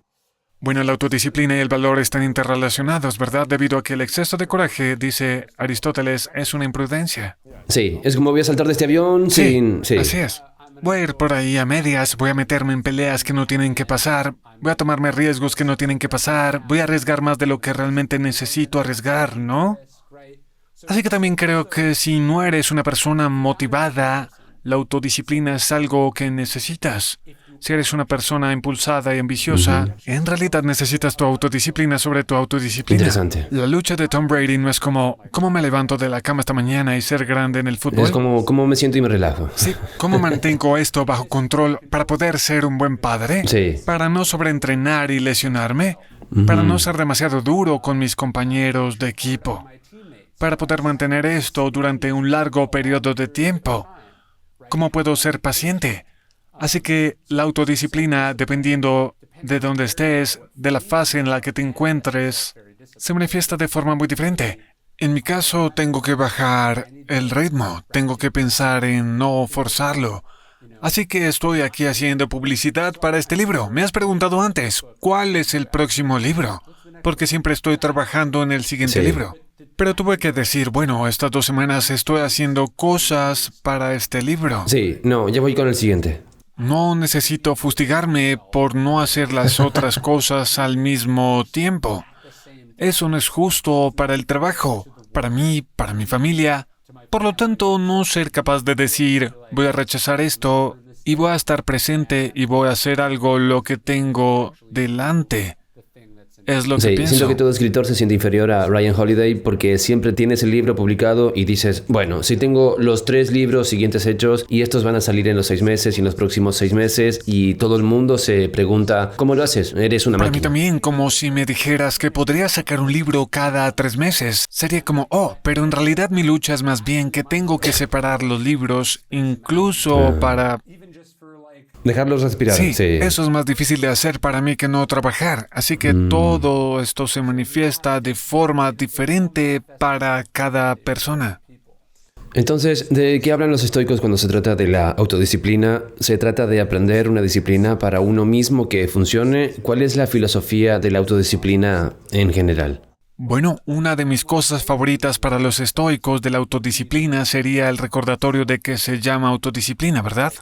Bueno, la autodisciplina y el valor están interrelacionados, ¿verdad? Debido a que el exceso de coraje, dice Aristóteles, es una imprudencia. Sí, es como voy a saltar de este avión sin... Sí, así es. Voy a ir por ahí a medias, voy a meterme en peleas que no tienen que pasar, voy a tomarme riesgos que no tienen que pasar, voy a arriesgar más de lo que realmente necesito arriesgar, ¿no? Así que también creo que si no eres una persona motivada, la autodisciplina es algo que necesitas. Si eres una persona impulsada y ambiciosa, en realidad necesitas tu autodisciplina sobre tu autodisciplina. Interesante. La lucha de Tom Brady no es como, ¿cómo me levanto de la cama esta mañana y ser grande en el fútbol? es como cómo me siento y me relajo. Sí, ¿cómo mantengo esto bajo control para poder ser un buen padre? Sí. Para no sobreentrenar y lesionarme. Para no ser demasiado duro con mis compañeros de equipo. Para poder mantener esto durante un largo periodo de tiempo. ¿cómo puedo ser paciente? Así que la autodisciplina, dependiendo de dónde estés, de la fase en la que te encuentres, se manifiesta de forma muy diferente. En mi caso, tengo que bajar el ritmo, tengo que pensar en no forzarlo. Así que estoy aquí haciendo publicidad para este libro. Me has preguntado antes, ¿cuál es el próximo libro? Porque siempre estoy trabajando en el siguiente libro. Pero tuve que decir, bueno, estas 2 semanas estoy haciendo cosas para este libro. Sí, no, ya voy con el siguiente. No necesito fustigarme por no hacer las otras cosas al mismo tiempo. Eso no es justo para el trabajo, para mí, para mi familia. Por lo tanto, no ser capaz de decir, voy a rechazar esto y voy a estar presente y voy a hacer algo lo que tengo delante. Es lo que Sí, pienso. siento que todo escritor se siente inferior a Ryan Holiday porque siempre tienes el libro publicado y dices, bueno, si tengo los 3 libros siguientes hechos y estos van a salir en los 6 meses y en los próximos 6 meses y todo el mundo se pregunta, ¿cómo lo haces? Eres una Para mí máquina. también, como si me dijeras que podría sacar un libro cada 3 meses. Sería como, pero en realidad mi lucha es más bien que tengo que separar los libros, incluso para... Dejarlos respirar. Sí, Sí. eso es más difícil de hacer para mí que no trabajar. Así que todo esto se manifiesta de forma diferente para cada persona. Entonces, ¿de qué hablan los estoicos cuando se trata de la autodisciplina? ¿Se trata de aprender una disciplina para uno mismo que funcione? ¿Cuál es la filosofía de la autodisciplina en general? Bueno, una de mis cosas favoritas para los estoicos de la autodisciplina sería el recordatorio de que se llama autodisciplina, ¿verdad?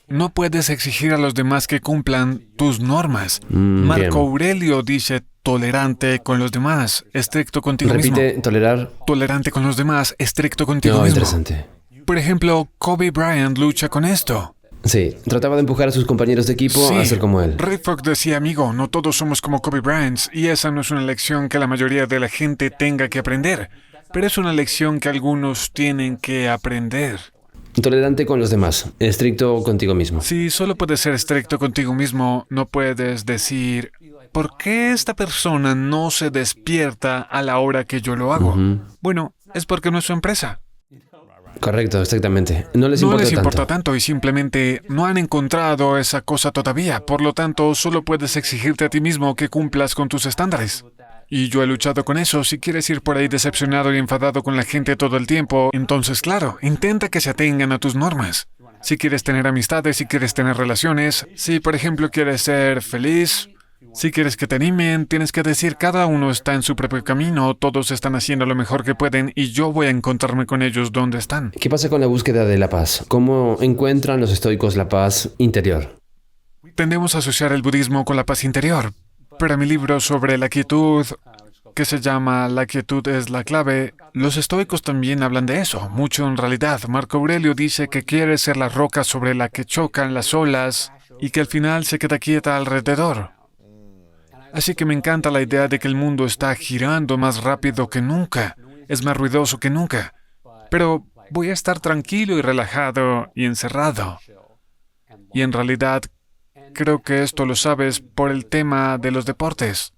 No puedes exigir a los demás que cumplan tus normas. Marco Bien. Aurelio dice tolerante con los demás, estricto contigo mismo. Repite, tolerar. Tolerante con los demás, estricto contigo No, mismo. interesante. Por ejemplo, Kobe Bryant lucha con esto. Sí, trataba de empujar a sus compañeros de equipo a ser como él. Ray Fox decía, amigo, no todos somos como Kobe Bryant, y esa no es una lección que la mayoría de la gente tenga que aprender, pero es una lección que algunos tienen que aprender. Tolerante con los demás, estricto contigo mismo. Si solo puedes ser estricto contigo mismo, no puedes decir, ¿por qué esta persona no se despierta a la hora que yo lo hago? Bueno, es porque no es su empresa. Correcto, exactamente. No les No importa les importa tanto. tanto y simplemente no han encontrado esa cosa todavía. Por lo tanto, solo puedes exigirte a ti mismo que cumplas con tus estándares. Y yo he luchado con eso. Si quieres ir por ahí decepcionado y enfadado con la gente todo el tiempo, entonces claro, intenta que se atengan a tus normas. Si quieres tener amistades, si quieres tener relaciones, si por ejemplo quieres ser feliz, si quieres que te animen, tienes que decir cada uno está en su propio camino, todos están haciendo lo mejor que pueden y yo voy a encontrarme con ellos donde están. ¿Qué pasa con la búsqueda de la paz? ¿Cómo encuentran los estoicos la paz interior? Tendemos a asociar el budismo con la paz interior, pero mi libro sobre la quietud, que se llama La quietud es la clave, los estoicos también hablan de eso, mucho en realidad. Marco Aurelio dice que quiere ser la roca sobre la que chocan las olas y que al final se queda quieta alrededor. Así que me encanta la idea de que el mundo está girando más rápido que nunca, es más ruidoso que nunca, pero voy a estar tranquilo y relajado y encerrado. Y en realidad, creo que esto lo sabes por el tema de los deportes.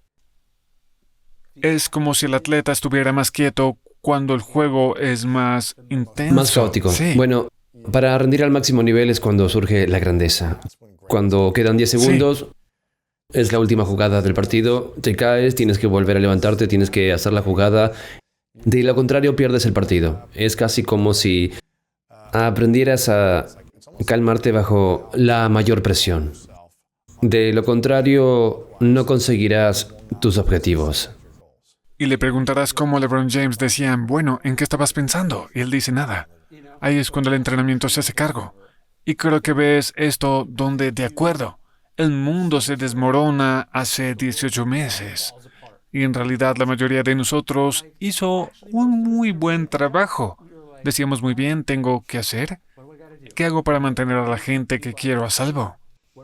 Es como si el atleta estuviera más quieto cuando el juego es más intenso. Más caótico. Sí. Bueno, para rendir al máximo nivel es cuando surge la grandeza. Cuando quedan 10 segundos, es la última jugada del partido, te caes, tienes que volver a levantarte, tienes que hacer la jugada. De lo contrario, pierdes el partido. Es casi como si aprendieras a calmarte bajo la mayor presión. De lo contrario, no conseguirás tus objetivos. Y le preguntarás cómo LeBron James decían, bueno, ¿en qué estabas pensando? Y él dice nada. Ahí es cuando el entrenamiento se hace cargo. Y creo que ves esto donde, de acuerdo, el mundo se desmorona hace 18 meses. Y en realidad la mayoría de nosotros hizo un muy buen trabajo. Decíamos muy bien, ¿tengo que hacer? ¿Qué hago para mantener a la gente que quiero a salvo?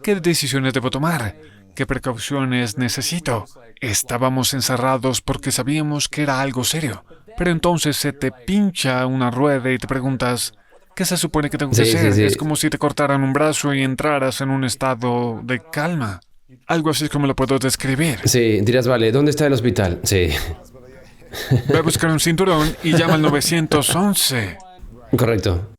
¿Qué decisiones debo tomar? ¿Qué precauciones necesito? Estábamos encerrados porque sabíamos que era algo serio. Pero entonces se te pincha una rueda y te preguntas, ¿qué se supone que tengo que hacer? Sí. Es como si te cortaran un brazo y entraras en un estado de calma. Algo así es como lo puedo describir. Sí, dirás, vale, ¿dónde está el hospital? Sí, Ve a buscar un cinturón y llama al 911. correcto.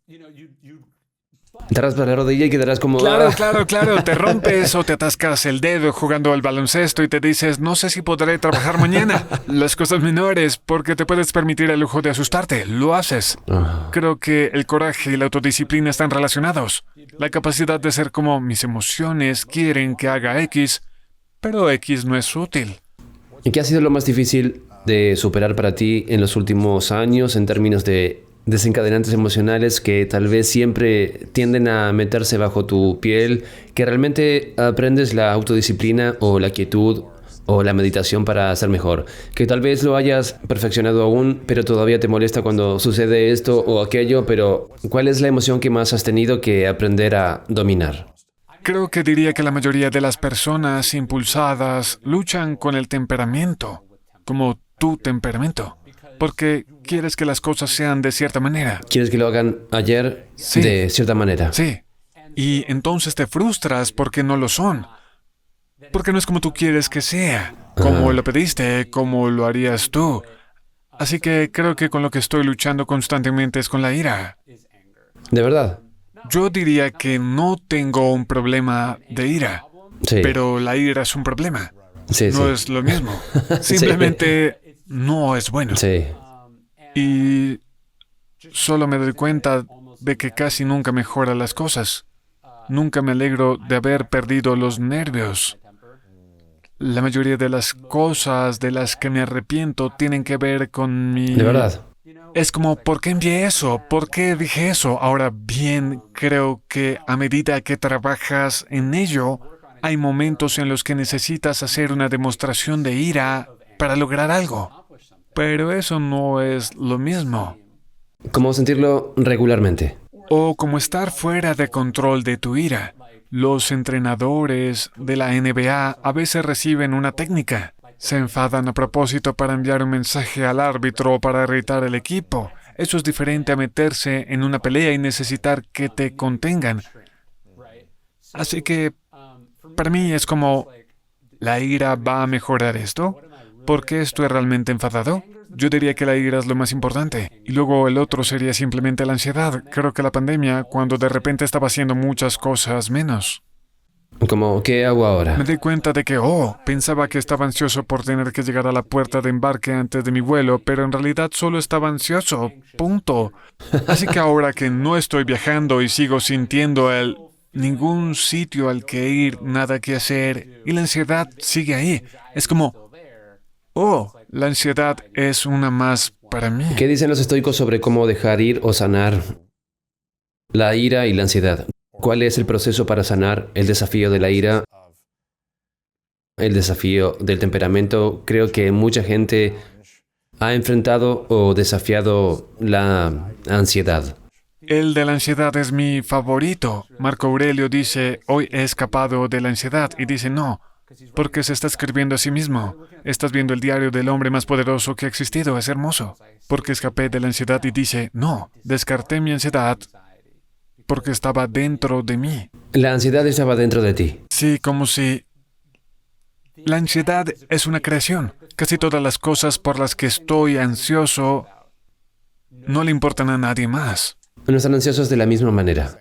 Te raspas la rodilla y quedarás como... Claro, "Ah". claro, claro. Te rompes o te atascas el dedo jugando al baloncesto y te dices, no sé si podré trabajar mañana. Las cosas menores, porque te puedes permitir el lujo de asustarte. Lo haces. Ah. Creo que el coraje y la autodisciplina están relacionados. La capacidad de ser como mis emociones quieren que haga X, pero X no es útil. ¿Y qué ha sido lo más difícil de superar para ti en los últimos años en términos de desencadenantes emocionales que tal vez siempre tienden a meterse bajo tu piel, que realmente aprendes la autodisciplina o la quietud o la meditación para ser mejor? Que tal vez lo hayas perfeccionado aún, pero todavía te molesta cuando sucede esto o aquello, pero ¿cuál es la emoción que más has tenido que aprender a dominar? Creo que diría que la mayoría de las personas impulsadas luchan con el temperamento, como tu temperamento, porque quieres que las cosas sean de cierta manera. ¿Quieres que lo hagan ayer Sí. de cierta manera? Sí. Y entonces te frustras porque no lo son. Porque no es como tú quieres que sea, como lo pediste, como lo harías tú. Así que creo que con lo que estoy luchando constantemente es con la ira. ¿De verdad? Yo diría que no tengo un problema de ira, Sí. pero la ira es un problema. Sí, No sí. es lo mismo. Simplemente no es bueno. Sí. Y solo me doy cuenta de que casi nunca mejora las cosas. Nunca me alegro de haber perdido los nervios. La mayoría de las cosas de las que me arrepiento tienen que ver con mi... ¿De verdad? Es como, ¿por qué envié eso? ¿Por qué dije eso? Ahora bien, creo que a medida que trabajas en ello, hay momentos en los que necesitas hacer una demostración de ira para lograr algo. Pero eso no es lo mismo. ¿Cómo sentirlo regularmente? O como estar fuera de control de tu ira. Los entrenadores de la NBA a veces reciben una técnica. Se enfadan a propósito para enviar un mensaje al árbitro o para irritar al equipo. Eso es diferente a meterse en una pelea y necesitar que te contengan. Así que, para mí es como, ¿la ira va a mejorar esto? ¿Por qué estoy realmente enfadado? Yo diría que la ira es lo más importante. Y luego el otro sería simplemente la ansiedad. Creo que la pandemia, cuando de repente estaba haciendo muchas cosas menos. Como, ¿qué hago ahora? Me di cuenta de que, pensaba que estaba ansioso por tener que llegar a la puerta de embarque antes de mi vuelo, pero en realidad solo estaba ansioso. Punto. Así que ahora que no estoy viajando y sigo sintiendo ningún sitio al que ir, nada que hacer, y la ansiedad sigue ahí. Es como, la ansiedad es una más para mí. ¿Qué dicen los estoicos sobre cómo dejar ir o sanar la ira y la ansiedad? ¿Cuál es el proceso para sanar el desafío de la ira, el desafío del temperamento? Creo que mucha gente ha enfrentado o desafiado la ansiedad. El de la ansiedad es mi favorito. Marco Aurelio dice, hoy he escapado de la ansiedad. Y dice, no, porque se está escribiendo a sí mismo. Estás viendo el diario del hombre más poderoso que ha existido. Es hermoso. Porque escapé de la ansiedad y dice, no, descarté mi ansiedad porque estaba dentro de mí. La ansiedad estaba dentro de ti. Sí, como si... La ansiedad es una creación. Casi todas las cosas por las que estoy ansioso no le importan a nadie más. No están ansiosos de la misma manera.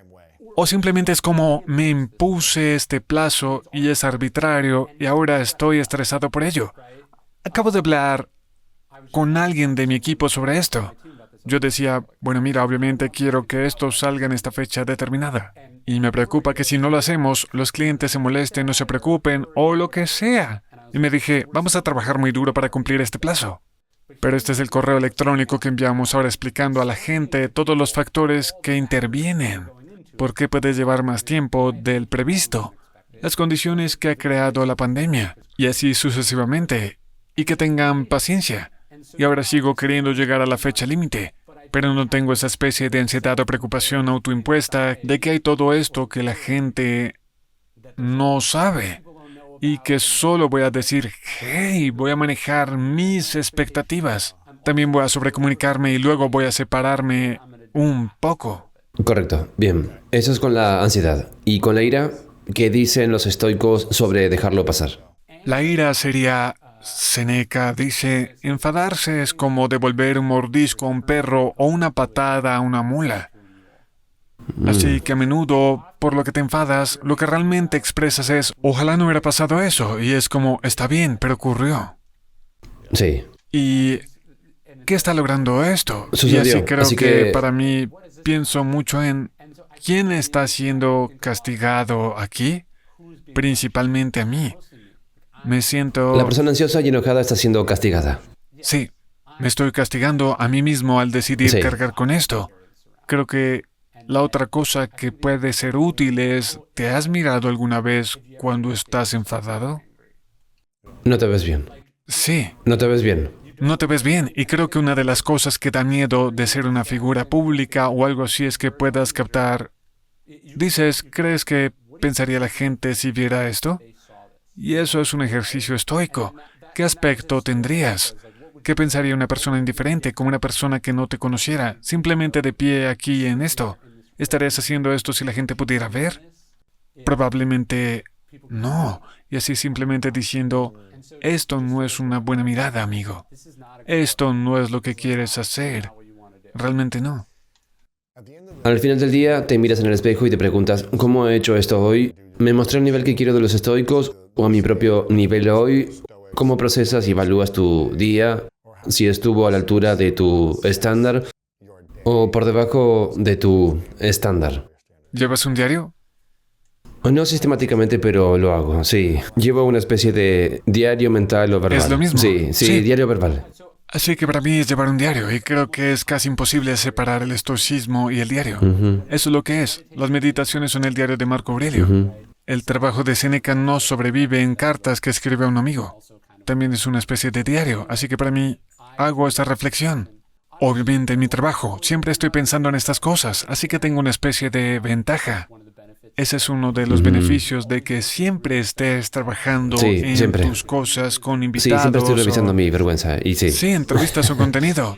O simplemente es como me impuse este plazo y es arbitrario y ahora estoy estresado por ello. Acabo de hablar con alguien de mi equipo sobre esto. Yo decía, bueno, mira, obviamente quiero que esto salga en esta fecha determinada. Y me preocupa que si no lo hacemos, los clientes se molesten o se preocupen o lo que sea. Y me dije, vamos a trabajar muy duro para cumplir este plazo. Pero este es el correo electrónico que enviamos ahora explicando a la gente todos los factores que intervienen. ¿Por qué puede llevar más tiempo del previsto? Las condiciones que ha creado la pandemia. Y así sucesivamente. Y que tengan paciencia. Y ahora sigo queriendo llegar a la fecha límite, pero no tengo esa especie de ansiedad o preocupación autoimpuesta de que hay todo esto que la gente no sabe y que solo voy a decir, hey, voy a manejar mis expectativas. También voy a sobrecomunicarme y luego voy a separarme un poco. Correcto, bien. Eso es con la ansiedad. ¿Y con la ira? ¿Qué dicen los estoicos sobre dejarlo pasar? La ira sería... Séneca dice, enfadarse es como devolver un mordisco a un perro o una patada a una mula. Así que a menudo, por lo que te enfadas, lo que realmente expresas es, ojalá no hubiera pasado eso. Y es como, está bien, pero ocurrió. Sí. ¿Y qué está logrando esto? Sucedió. Y así creo Así que que para mí pienso mucho en quién está siendo castigado aquí, principalmente a mí. Me siento... la persona ansiosa y enojada está siendo castigada. Sí, me estoy castigando a mí mismo al decidir Sí. cargar con esto. Creo que la otra cosa que puede ser útil es, ¿te has mirado alguna vez cuando estás enfadado? No te ves bien. Sí, No te ves bien. no te ves bien. Y creo que una de las cosas que da miedo de ser una figura pública o algo así es que puedas captar... Dices, ¿crees que pensaría la gente si viera esto? Y eso es un ejercicio estoico. ¿Qué aspecto tendrías? ¿Qué pensaría una persona indiferente, como una persona que no te conociera, simplemente de pie aquí en esto? ¿Estarías haciendo esto si la gente pudiera ver? Probablemente no. Y así simplemente diciendo, esto no es una buena mirada, amigo. Esto no es lo que quieres hacer. Realmente no. Al final del día te miras en el espejo y te preguntas, ¿cómo he hecho esto hoy? ¿Me mostré el nivel que quiero de los estoicos o a mi propio nivel hoy? ¿Cómo procesas y evalúas tu día? Si estuvo a la altura de tu estándar o por debajo de tu estándar. ¿Llevas un diario? No sistemáticamente, pero lo hago, sí. Llevo una especie de diario mental o verbal. Es lo mismo. Sí, Sí. diario verbal. Así que para mí es llevar un diario y creo que es casi imposible separar el estoicismo y el diario. Eso es lo que es. Las meditaciones son el diario de Marco Aurelio. El trabajo de Séneca no sobrevive en cartas que escribe a un amigo. También es una especie de diario, así que para mí hago esta reflexión. Obviamente en mi trabajo siempre estoy pensando en estas cosas, así que tengo una especie de ventaja. Ese es uno de los beneficios de que siempre estés trabajando Sí, en siempre. tus cosas con Sí, invitados. siempre estoy revisando o- mi vergüenza y sí. Sí, entrevistas o contenido.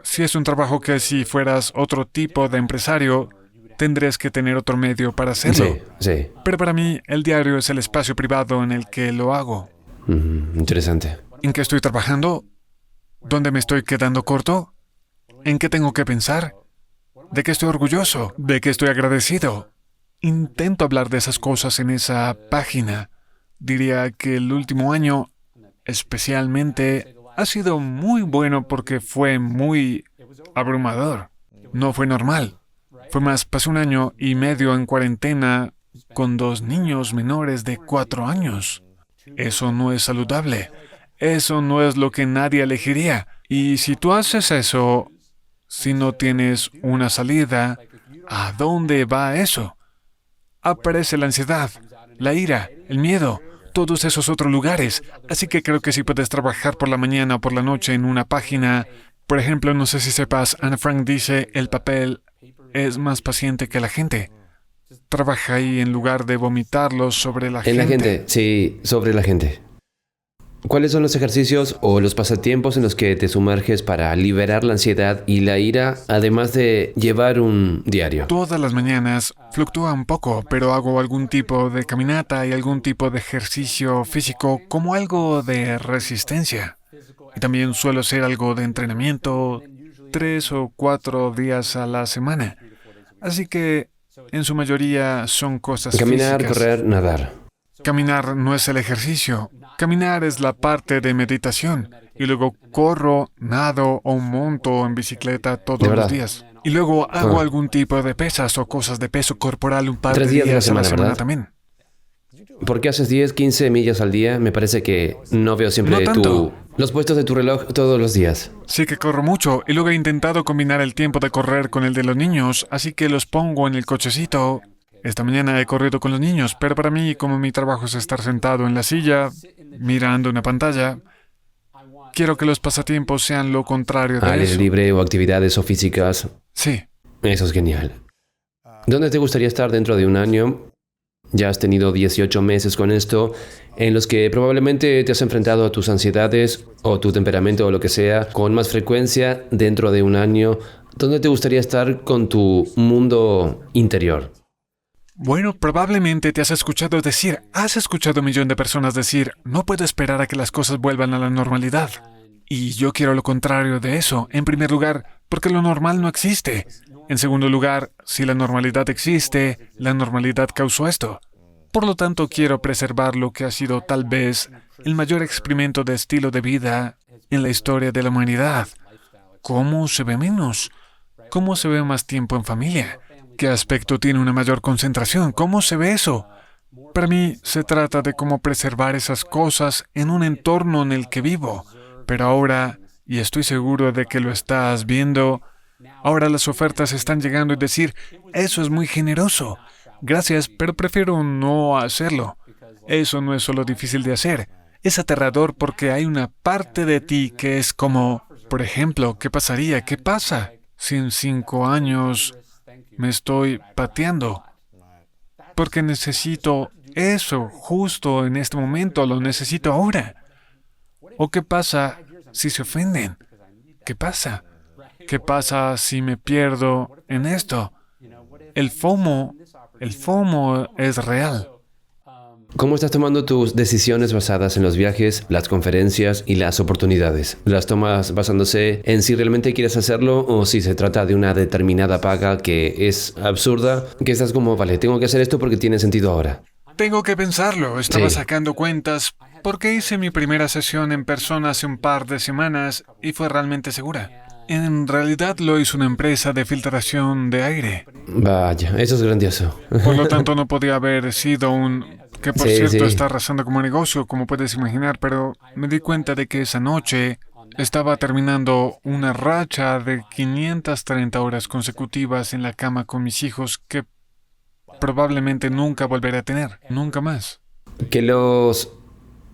Si es un trabajo que si fueras otro tipo de empresario, tendrías que tener otro medio para hacerlo. Sí, sí. Pero para mí, el diario es el espacio privado en el que lo hago. Interesante. ¿En qué estoy trabajando? ¿Dónde me estoy quedando corto? ¿En qué tengo que pensar? ¿De qué estoy orgulloso? ¿De qué estoy agradecido? Intento hablar de esas cosas en esa página. Diría que el último año, especialmente, ha sido muy bueno porque fue muy abrumador. No fue normal. Fue más, pasé 1 año y medio en cuarentena con 2 niños menores de 4 años. Eso no es saludable. Eso no es lo que nadie elegiría. Y si tú haces eso, si no tienes una salida, ¿a dónde va eso? Aparece la ansiedad, la ira, el miedo, todos esos otros lugares. Así que creo que si puedes trabajar por la mañana o por la noche en una página, por ejemplo, no sé si sepas, Anne Frank dice, el papel es más paciente que la gente. Trabaja ahí en lugar de vomitarlo sobre la En la gente, sí, sobre la gente. ¿Cuáles son los ejercicios o los pasatiempos en los que te sumerges para liberar la ansiedad y la ira, además de llevar un diario? Todas las mañanas fluctúa un poco, pero hago algún tipo de caminata y algún tipo de ejercicio físico como algo de resistencia. Y también suelo hacer algo de entrenamiento 3 o 4 días a la semana. Así que en su mayoría son cosas Caminar, físicas. correr, nadar. Caminar no es el ejercicio. Caminar es la parte de meditación. Y luego corro, nado o monto en bicicleta ¿De todos verdad? los días. Y luego hago Ah. algún tipo de pesas o cosas de peso corporal un par 3 de días días de la a la semana, semana ¿verdad? también. ¿Por qué haces 10, 15 millas al día? Me parece que no veo siempre No tanto. los puestos de tu reloj todos los días. Sí que corro mucho y luego he intentado combinar el tiempo de correr con el de los niños, así que los pongo en el cochecito. Esta mañana he corrido con los niños, pero para mí, como mi trabajo es estar sentado en la silla, mirando una pantalla, quiero que los pasatiempos sean lo contrario Al de aire eso. libre o actividades o físicas. Sí. Eso es genial. ¿Dónde te gustaría estar dentro de un año? Ya has tenido 18 meses con esto, en los que probablemente te has enfrentado a tus ansiedades o tu temperamento o lo que sea con más frecuencia dentro de un año. ¿Dónde te gustaría estar con tu mundo interior? Bueno, probablemente te has escuchado 1 millón de personas decir, no puedo esperar a que las cosas vuelvan a la normalidad. Y yo quiero lo contrario de eso. En primer lugar, porque lo normal no existe. En segundo lugar, si la normalidad existe, la normalidad causó esto. Por lo tanto, quiero preservar lo que ha sido tal vez el mayor experimento de estilo de vida en la historia de la humanidad. ¿Cómo se ve menos? ¿Cómo se ve más tiempo en familia? ¿Qué aspecto tiene una mayor concentración? ¿Cómo se ve eso? Para mí, se trata de cómo preservar esas cosas en un entorno en el que vivo. Pero ahora, y estoy seguro de que lo estás viendo, ahora las ofertas están llegando y decir, eso es muy generoso. Gracias, pero prefiero no hacerlo. Eso no es solo difícil de hacer. Es aterrador porque hay una parte de ti que es como, por ejemplo, ¿qué pasaría? ¿Qué pasa si en 5 años me estoy pateando? Porque necesito eso justo en este momento, lo necesito ahora. ¿O qué pasa si se ofenden? ¿Qué pasa? ¿Qué pasa si me pierdo en esto? El FOMO es real. ¿Cómo estás tomando tus decisiones basadas en los viajes, las conferencias y las oportunidades? ¿Las tomas basándose en si realmente quieres hacerlo o si se trata de una determinada paga que es absurda, que estás como, vale, tengo que hacer esto porque tiene sentido ahora? Tengo que pensarlo. Estaba Sí. sacando cuentas porque hice mi primera sesión en persona hace un par de semanas y fue realmente segura. En realidad lo hizo una empresa de filtración de aire. Vaya, eso es grandioso. Por lo tanto, no podía haber sido que por Sí, cierto sí. está arrasando como negocio, como puedes imaginar, pero me di cuenta de que esa noche estaba terminando una racha de 530 horas consecutivas en la cama con mis hijos que probablemente nunca volveré a tener, nunca más. Que los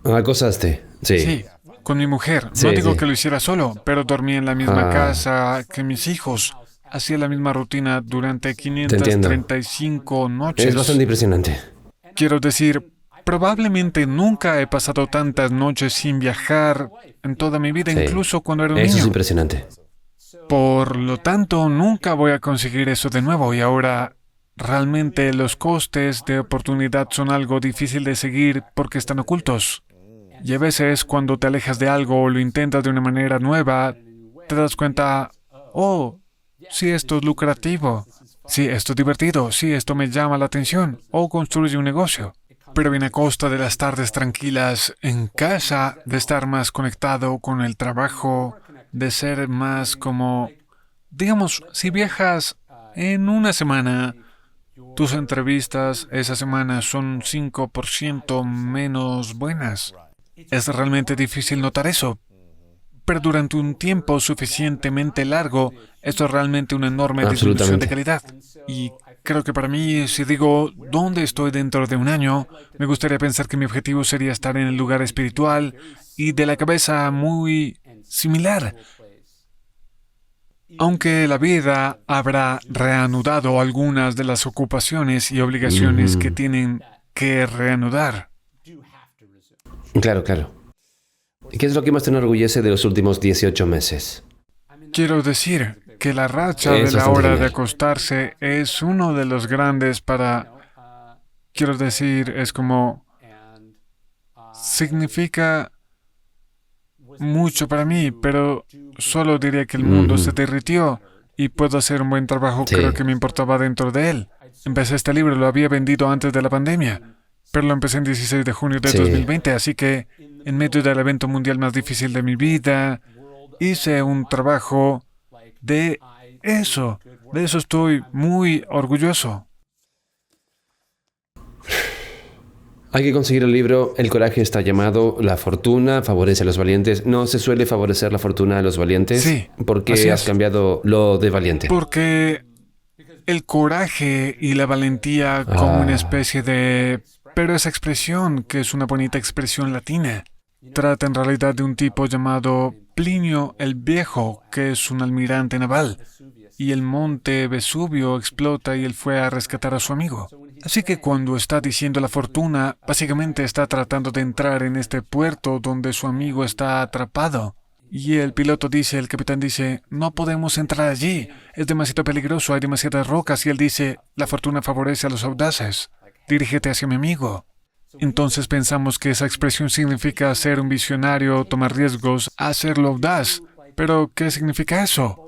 acosaste. Sí. Sí, con mi mujer. Sí, No digo sí. que lo hiciera solo, pero dormía en la misma Ah. casa que mis hijos. Hacía la misma rutina durante entiendo. 535 noches. Es bastante impresionante. Quiero decir, probablemente nunca he pasado tantas noches sin viajar en toda mi vida, Sí. incluso cuando era un Eso es niño. impresionante. Por lo tanto, nunca voy a conseguir eso de nuevo y ahora realmente los costes de oportunidad son algo difícil de seguir porque están ocultos. Y a veces cuando te alejas de algo o lo intentas de una manera nueva, te das cuenta, oh, sí, esto es lucrativo, sí, esto es divertido, sí, esto me llama la atención, o construye un negocio. Pero viene a costa de las tardes tranquilas en casa, de estar más conectado con el trabajo, de ser más como, digamos, si viajas en una semana, tus entrevistas esa semana son 5% menos buenas. Es realmente difícil notar eso, pero durante un tiempo suficientemente largo, esto es realmente una enorme disminución de Absolutamente. calidad. Y creo que para mí, si digo, ¿dónde estoy dentro de un año? Me gustaría pensar que mi objetivo sería estar en el lugar espiritual y de la cabeza muy similar. Aunque la vida habrá reanudado algunas de las ocupaciones y obligaciones que tienen que reanudar. Claro, claro. ¿Qué es lo que más te enorgullece de los últimos 18 meses? Quiero decir que la racha Es de la bastante hora de genial. acostarse es uno de los grandes quiero decir, es como, significa mucho para mí, pero solo diría que el mundo se derritió y puedo hacer un buen trabajo, Sí. creo que me importaba dentro de él. Empecé este libro, lo había vendido antes de la pandemia, pero lo empecé el 16 de junio de Sí. 2020, así que en medio del evento mundial más difícil de mi vida, hice un trabajo de eso. De eso estoy muy orgulloso. Hay que conseguir el libro El coraje está llamado, la fortuna favorece a los valientes. ¿No se suele favorecer la fortuna a los valientes? Sí, ¿Por qué así has es. cambiado lo de valiente? Porque el coraje y la valentía como una especie de... Pero esa expresión, que es una bonita expresión latina, trata en realidad de un tipo llamado Plinio el Viejo, que es un almirante naval, y el monte Vesubio explota y él fue a rescatar a su amigo. Así que cuando está diciendo la fortuna, básicamente está tratando de entrar en este puerto donde su amigo está atrapado. Y el piloto dice, el capitán dice, no podemos entrar allí, es demasiado peligroso, hay demasiadas rocas. Y él dice, la fortuna favorece a los audaces, dirígete hacia mi amigo. Entonces pensamos que esa expresión significa ser un visionario, tomar riesgos, hacerlo audaz. Pero, ¿qué significa eso?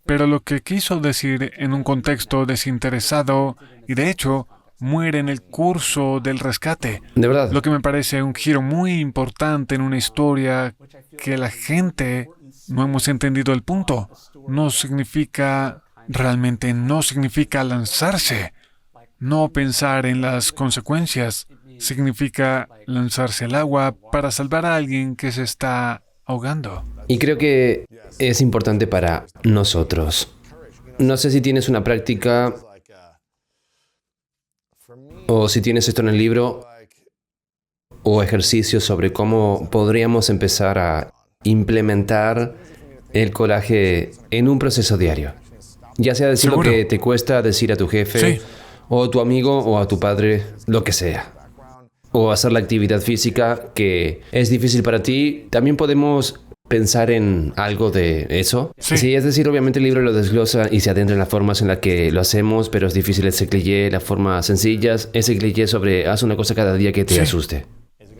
pero lo que quiso decir en un contexto desinteresado y de hecho muere en el curso del rescate. De verdad. Lo que me parece un giro muy importante en una historia que la gente no hemos entendido el punto. Realmente no significa lanzarse. No pensar en las consecuencias. Significa lanzarse al agua para salvar a alguien que se está ahogando. Y creo que es importante para nosotros. No sé si tienes una práctica o si tienes esto en el libro o ejercicios sobre cómo podríamos empezar a implementar el coraje en un proceso diario. Ya sea decir Seguro. lo que te cuesta decir a tu jefe, Sí. o a tu amigo, o a tu padre, lo que sea. O hacer la actividad física que es difícil para ti. También podemos pensar en algo de eso. Sí. Es decir, obviamente el libro lo desglosa y se adentra en las formas en las que lo hacemos, pero es difícil ese cliché, las formas sencillas, ese cliché sobre haz una cosa cada día que te Sí. asuste.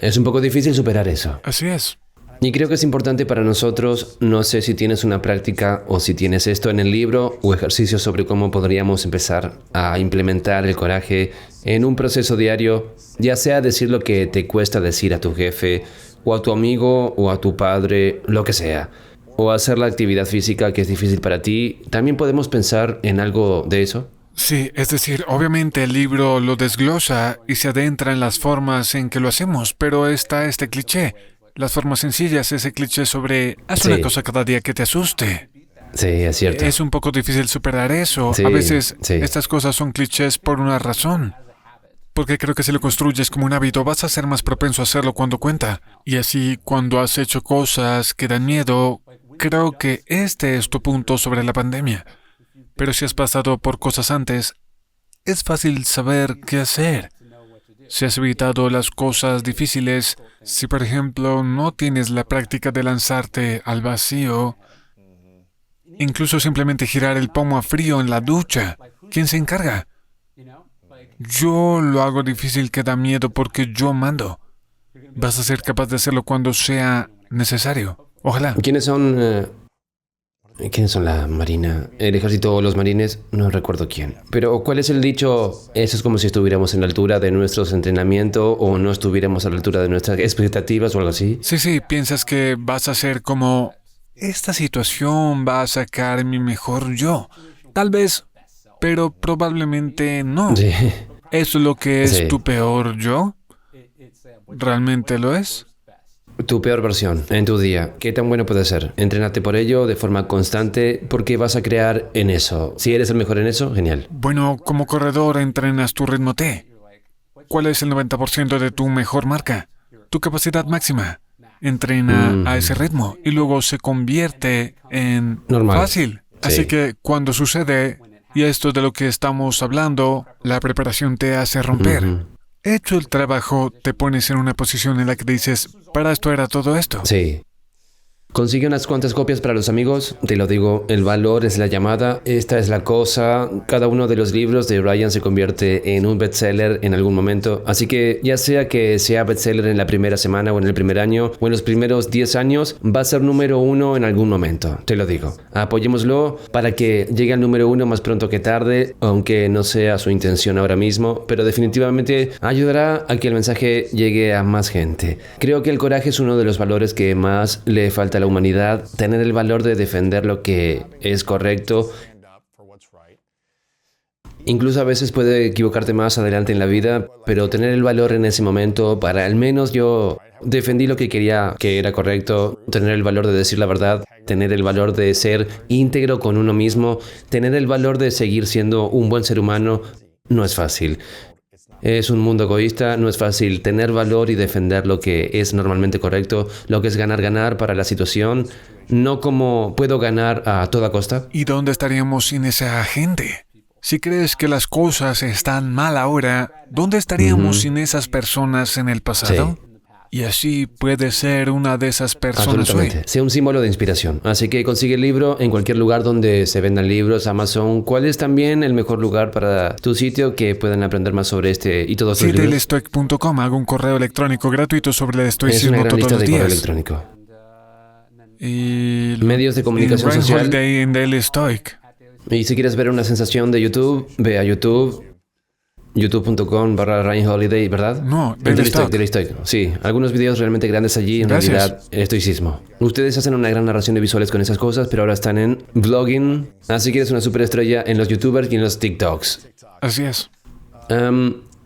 Es un poco difícil superar eso. Así es. Y creo que es importante para nosotros, no sé si tienes una práctica o si tienes esto en el libro o ejercicios sobre cómo podríamos empezar a implementar el coraje en un proceso diario, ya sea decir lo que te cuesta decir a tu jefe o a tu amigo o a tu padre, lo que sea, o hacer la actividad física que es difícil para ti. ¿También podemos pensar en algo de eso? Sí, es decir, obviamente el libro lo desglosa y se adentra en las formas en que lo hacemos, pero está este cliché. Las formas sencillas, ese cliché sobre haz Sí. una cosa cada día que te asuste. Sí, es cierto. Es un poco difícil superar eso. Sí, A veces sí. estas cosas son clichés por una razón. Porque creo que si lo construyes como un hábito vas a ser más propenso a hacerlo cuando cuenta. Y así, cuando has hecho cosas que dan miedo, creo que este es tu punto sobre la pandemia. Pero si has pasado por cosas antes, es fácil saber qué hacer. Si has evitado las cosas difíciles, si por ejemplo no tienes la práctica de lanzarte al vacío, incluso simplemente girar el pomo a frío en la ducha, ¿quién se encarga? Yo lo hago difícil que da miedo porque yo mando. Vas a ser capaz de hacerlo cuando sea necesario. Ojalá. ¿Quiénes son la Marina? ¿El ejército o los marines? No recuerdo quién. Pero ¿cuál es el dicho? Eso es como si estuviéramos en la altura de nuestros entrenamientos o no estuviéramos a la altura de nuestras expectativas o algo así. Sí, piensas que vas a ser como... Esta situación va a sacar mi mejor yo. Tal vez, pero probablemente no. Sí. ¿Eso es lo que es Sí. tu peor yo? ¿Realmente lo es? Tu peor versión en tu día. ¿Qué tan bueno puede ser? Entrénate por ello de forma constante porque vas a crear en eso. Si eres el mejor en eso, genial. Bueno, como corredor entrenas tu ritmo T. ¿Cuál es el 90% de tu mejor marca? Tu capacidad máxima. Entrena a ese ritmo y luego se convierte en Normal. fácil. Así Sí. que cuando sucede, y esto de lo que estamos hablando, la preparación te hace romper. Ujú. Hecho el trabajo, te pones en una posición en la que dices, para esto era todo esto. Sí. Consigue unas cuantas copias para los amigos. Te lo digo, el valor es la llamada. Esta es la cosa. Cada uno de los libros de Ryan se convierte en un bestseller en algún momento. Así que ya sea que sea bestseller en la primera semana o en el primer año o en los primeros 10 años, va a ser número 1 en algún momento. Te lo digo. Apoyémoslo para que llegue al número 1 más pronto que tarde, aunque no sea su intención ahora mismo, pero definitivamente ayudará a que el mensaje llegue a más gente. Creo que el coraje es uno de los valores que más le falta a la humanidad, tener el valor de defender lo que es correcto. Incluso a veces puede equivocarte más adelante en la vida, pero tener el valor en ese momento para al menos yo defendí lo que quería que era correcto, tener el valor de decir la verdad, tener el valor de ser íntegro con uno mismo, tener el valor de seguir siendo un buen ser humano, no es fácil. Es un mundo egoísta, no es fácil tener valor y defender lo que es normalmente correcto, lo que es ganar para la situación, no como puedo ganar a toda costa. ¿Y dónde estaríamos sin esa gente? Si crees que las cosas están mal ahora, ¿dónde estaríamos sin esas personas en el pasado? Sí. Y así puede ser una de esas personas hoy. Absolutamente. Sea un símbolo de inspiración. Así que consigue el libro en cualquier lugar donde se vendan libros, Amazon. ¿Cuál es también el mejor lugar para tu sitio que puedan aprender más sobre este y todos Sí, los del libros? estoic.com hago un correo electrónico gratuito sobre el Es estoicismo una gran todos lista los de correo días. electrónico. Y medios de comunicación Ryan social. Holiday en Daily Stoic. Y si quieres ver una sensación de YouTube, ve a YouTube. youtube.com/Ryan Holiday, ¿verdad? No, Daily Stoic. Sí, algunos videos realmente grandes allí, en Gracias. realidad, estoicismo. Ustedes hacen una gran narración de visuales con esas cosas, pero ahora están en vlogging, así que eres una superestrella en los YouTubers y en los TikToks. Así es.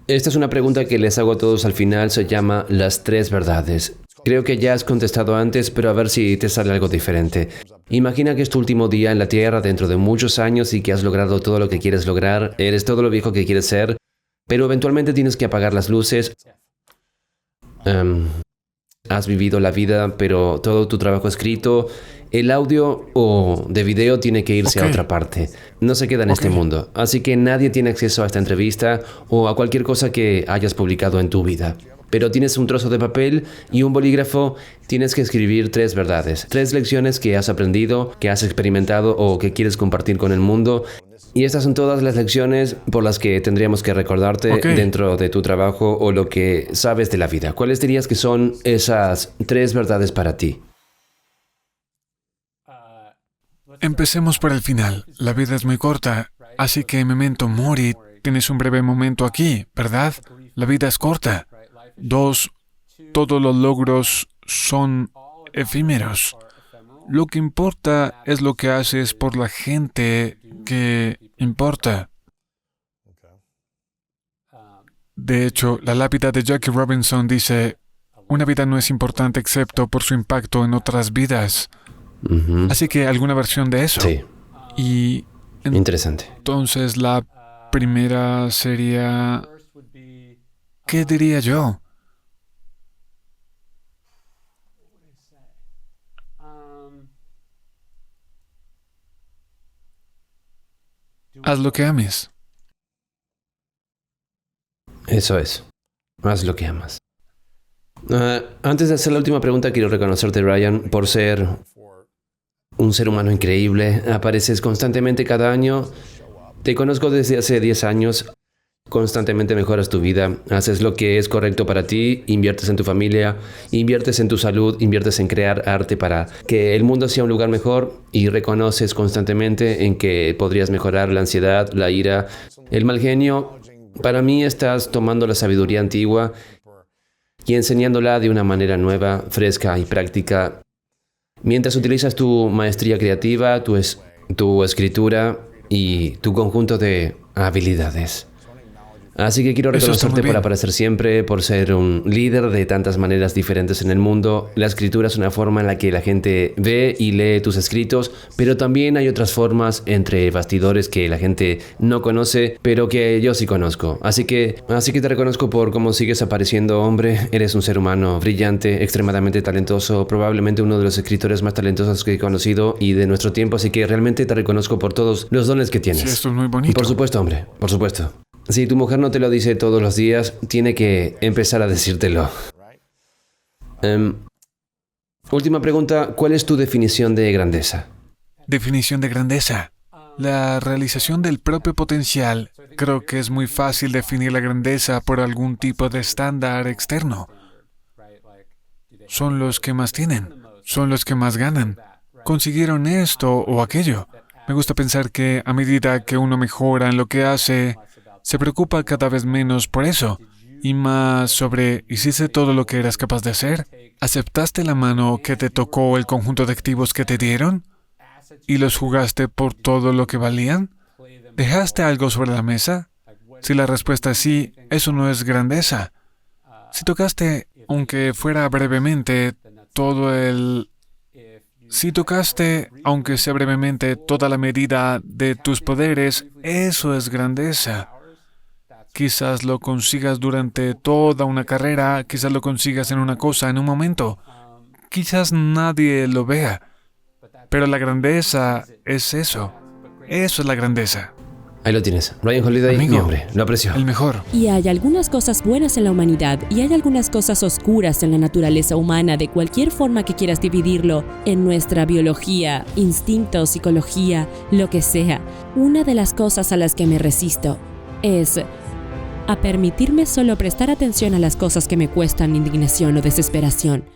Esta es una pregunta que les hago a todos al final, se llama las 3 verdades. Creo que ya has contestado antes, pero a ver si te sale algo diferente. Imagina que es tu último día en la Tierra dentro de muchos años y que has logrado todo lo que quieres lograr, eres todo lo viejo que quieres ser, pero eventualmente tienes que apagar las luces. Has vivido la vida, pero todo tu trabajo escrito, el audio o de video tiene que irse a otra parte. No se queda en este mundo. Así que nadie tiene acceso a esta entrevista o a cualquier cosa que hayas publicado en tu vida. Pero tienes un trozo de papel y un bolígrafo, tienes que escribir 3 verdades, 3 lecciones que has aprendido, que has experimentado o que quieres compartir con el mundo. Y estas son todas las lecciones por las que tendríamos que recordarte dentro de tu trabajo o lo que sabes de la vida. ¿Cuáles dirías que son esas 3 verdades para ti? Empecemos por el final. La vida es muy corta, así que memento mori, tienes un breve momento aquí, ¿verdad? La vida es corta. 2, todos los logros son efímeros. Lo que importa es lo que haces por la gente que importa. De hecho, la lápida de Jackie Robinson dice, una vida no es importante excepto por su impacto en otras vidas. Así que alguna versión de eso. Sí. Y Interesante. entonces la primera sería, ¿qué diría yo? Haz lo que ames. Eso es. Haz lo que amas. Antes de hacer la última pregunta, quiero reconocerte, Ryan, por ser un ser humano increíble. Apareces constantemente cada año. Te conozco desde hace 10 años. Constantemente mejoras tu vida. Haces lo que es correcto para ti. Inviertes en tu familia. Inviertes en tu salud. Inviertes en crear arte para que el mundo sea un lugar mejor. Y reconoces constantemente en que podrías mejorar la ansiedad, la ira, el mal genio. Para mí estás tomando la sabiduría antigua y enseñándola de una manera nueva, fresca y práctica. Mientras utilizas tu maestría creativa, tu escritura y tu conjunto de habilidades. Así que quiero reconocerte por aparecer siempre, por ser un líder de tantas maneras diferentes en el mundo. La escritura es una forma en la que la gente ve y lee tus escritos, pero también hay otras formas entre bastidores que la gente no conoce, pero que yo sí conozco. Así que te reconozco por cómo sigues apareciendo, hombre. Eres un ser humano brillante, extremadamente talentoso, probablemente uno de los escritores más talentosos que he conocido y de nuestro tiempo, así que realmente te reconozco por todos los dones que tienes. Sí, esto es muy bonito. Por supuesto, hombre, por supuesto. Si tu mujer no te lo dice todos los días, tiene que empezar a decírtelo. Última pregunta, ¿cuál es tu definición de grandeza? Definición de grandeza. La realización del propio potencial. Creo que es muy fácil definir la grandeza por algún tipo de estándar externo. Son los que más tienen, son los que más ganan. Consiguieron esto o aquello. Me gusta pensar que a medida que uno mejora en lo que hace, se preocupa cada vez menos por eso, y más sobre, ¿hiciste todo lo que eras capaz de hacer? ¿Aceptaste la mano que te tocó el conjunto de activos que te dieron? ¿Y los jugaste por todo lo que valían? ¿Dejaste algo sobre la mesa? Si la respuesta es sí, eso no es grandeza. Si tocaste, aunque fuera brevemente, Si tocaste, aunque sea brevemente, toda la medida de tus poderes, eso es grandeza. Quizás lo consigas durante toda una carrera, quizás lo consigas en una cosa, en un momento. Quizás nadie lo vea. Pero la grandeza es eso. Eso es la grandeza. Ahí lo tienes. Ryan Holiday, Amigo, mi hombre. Lo aprecio. El mejor. Y hay algunas cosas buenas en la humanidad y hay algunas cosas oscuras en la naturaleza humana, de cualquier forma que quieras dividirlo, en nuestra biología, instintos, psicología, lo que sea. Una de las cosas a las que me resisto es a permitirme solo prestar atención a las cosas que me cuestan indignación o desesperación.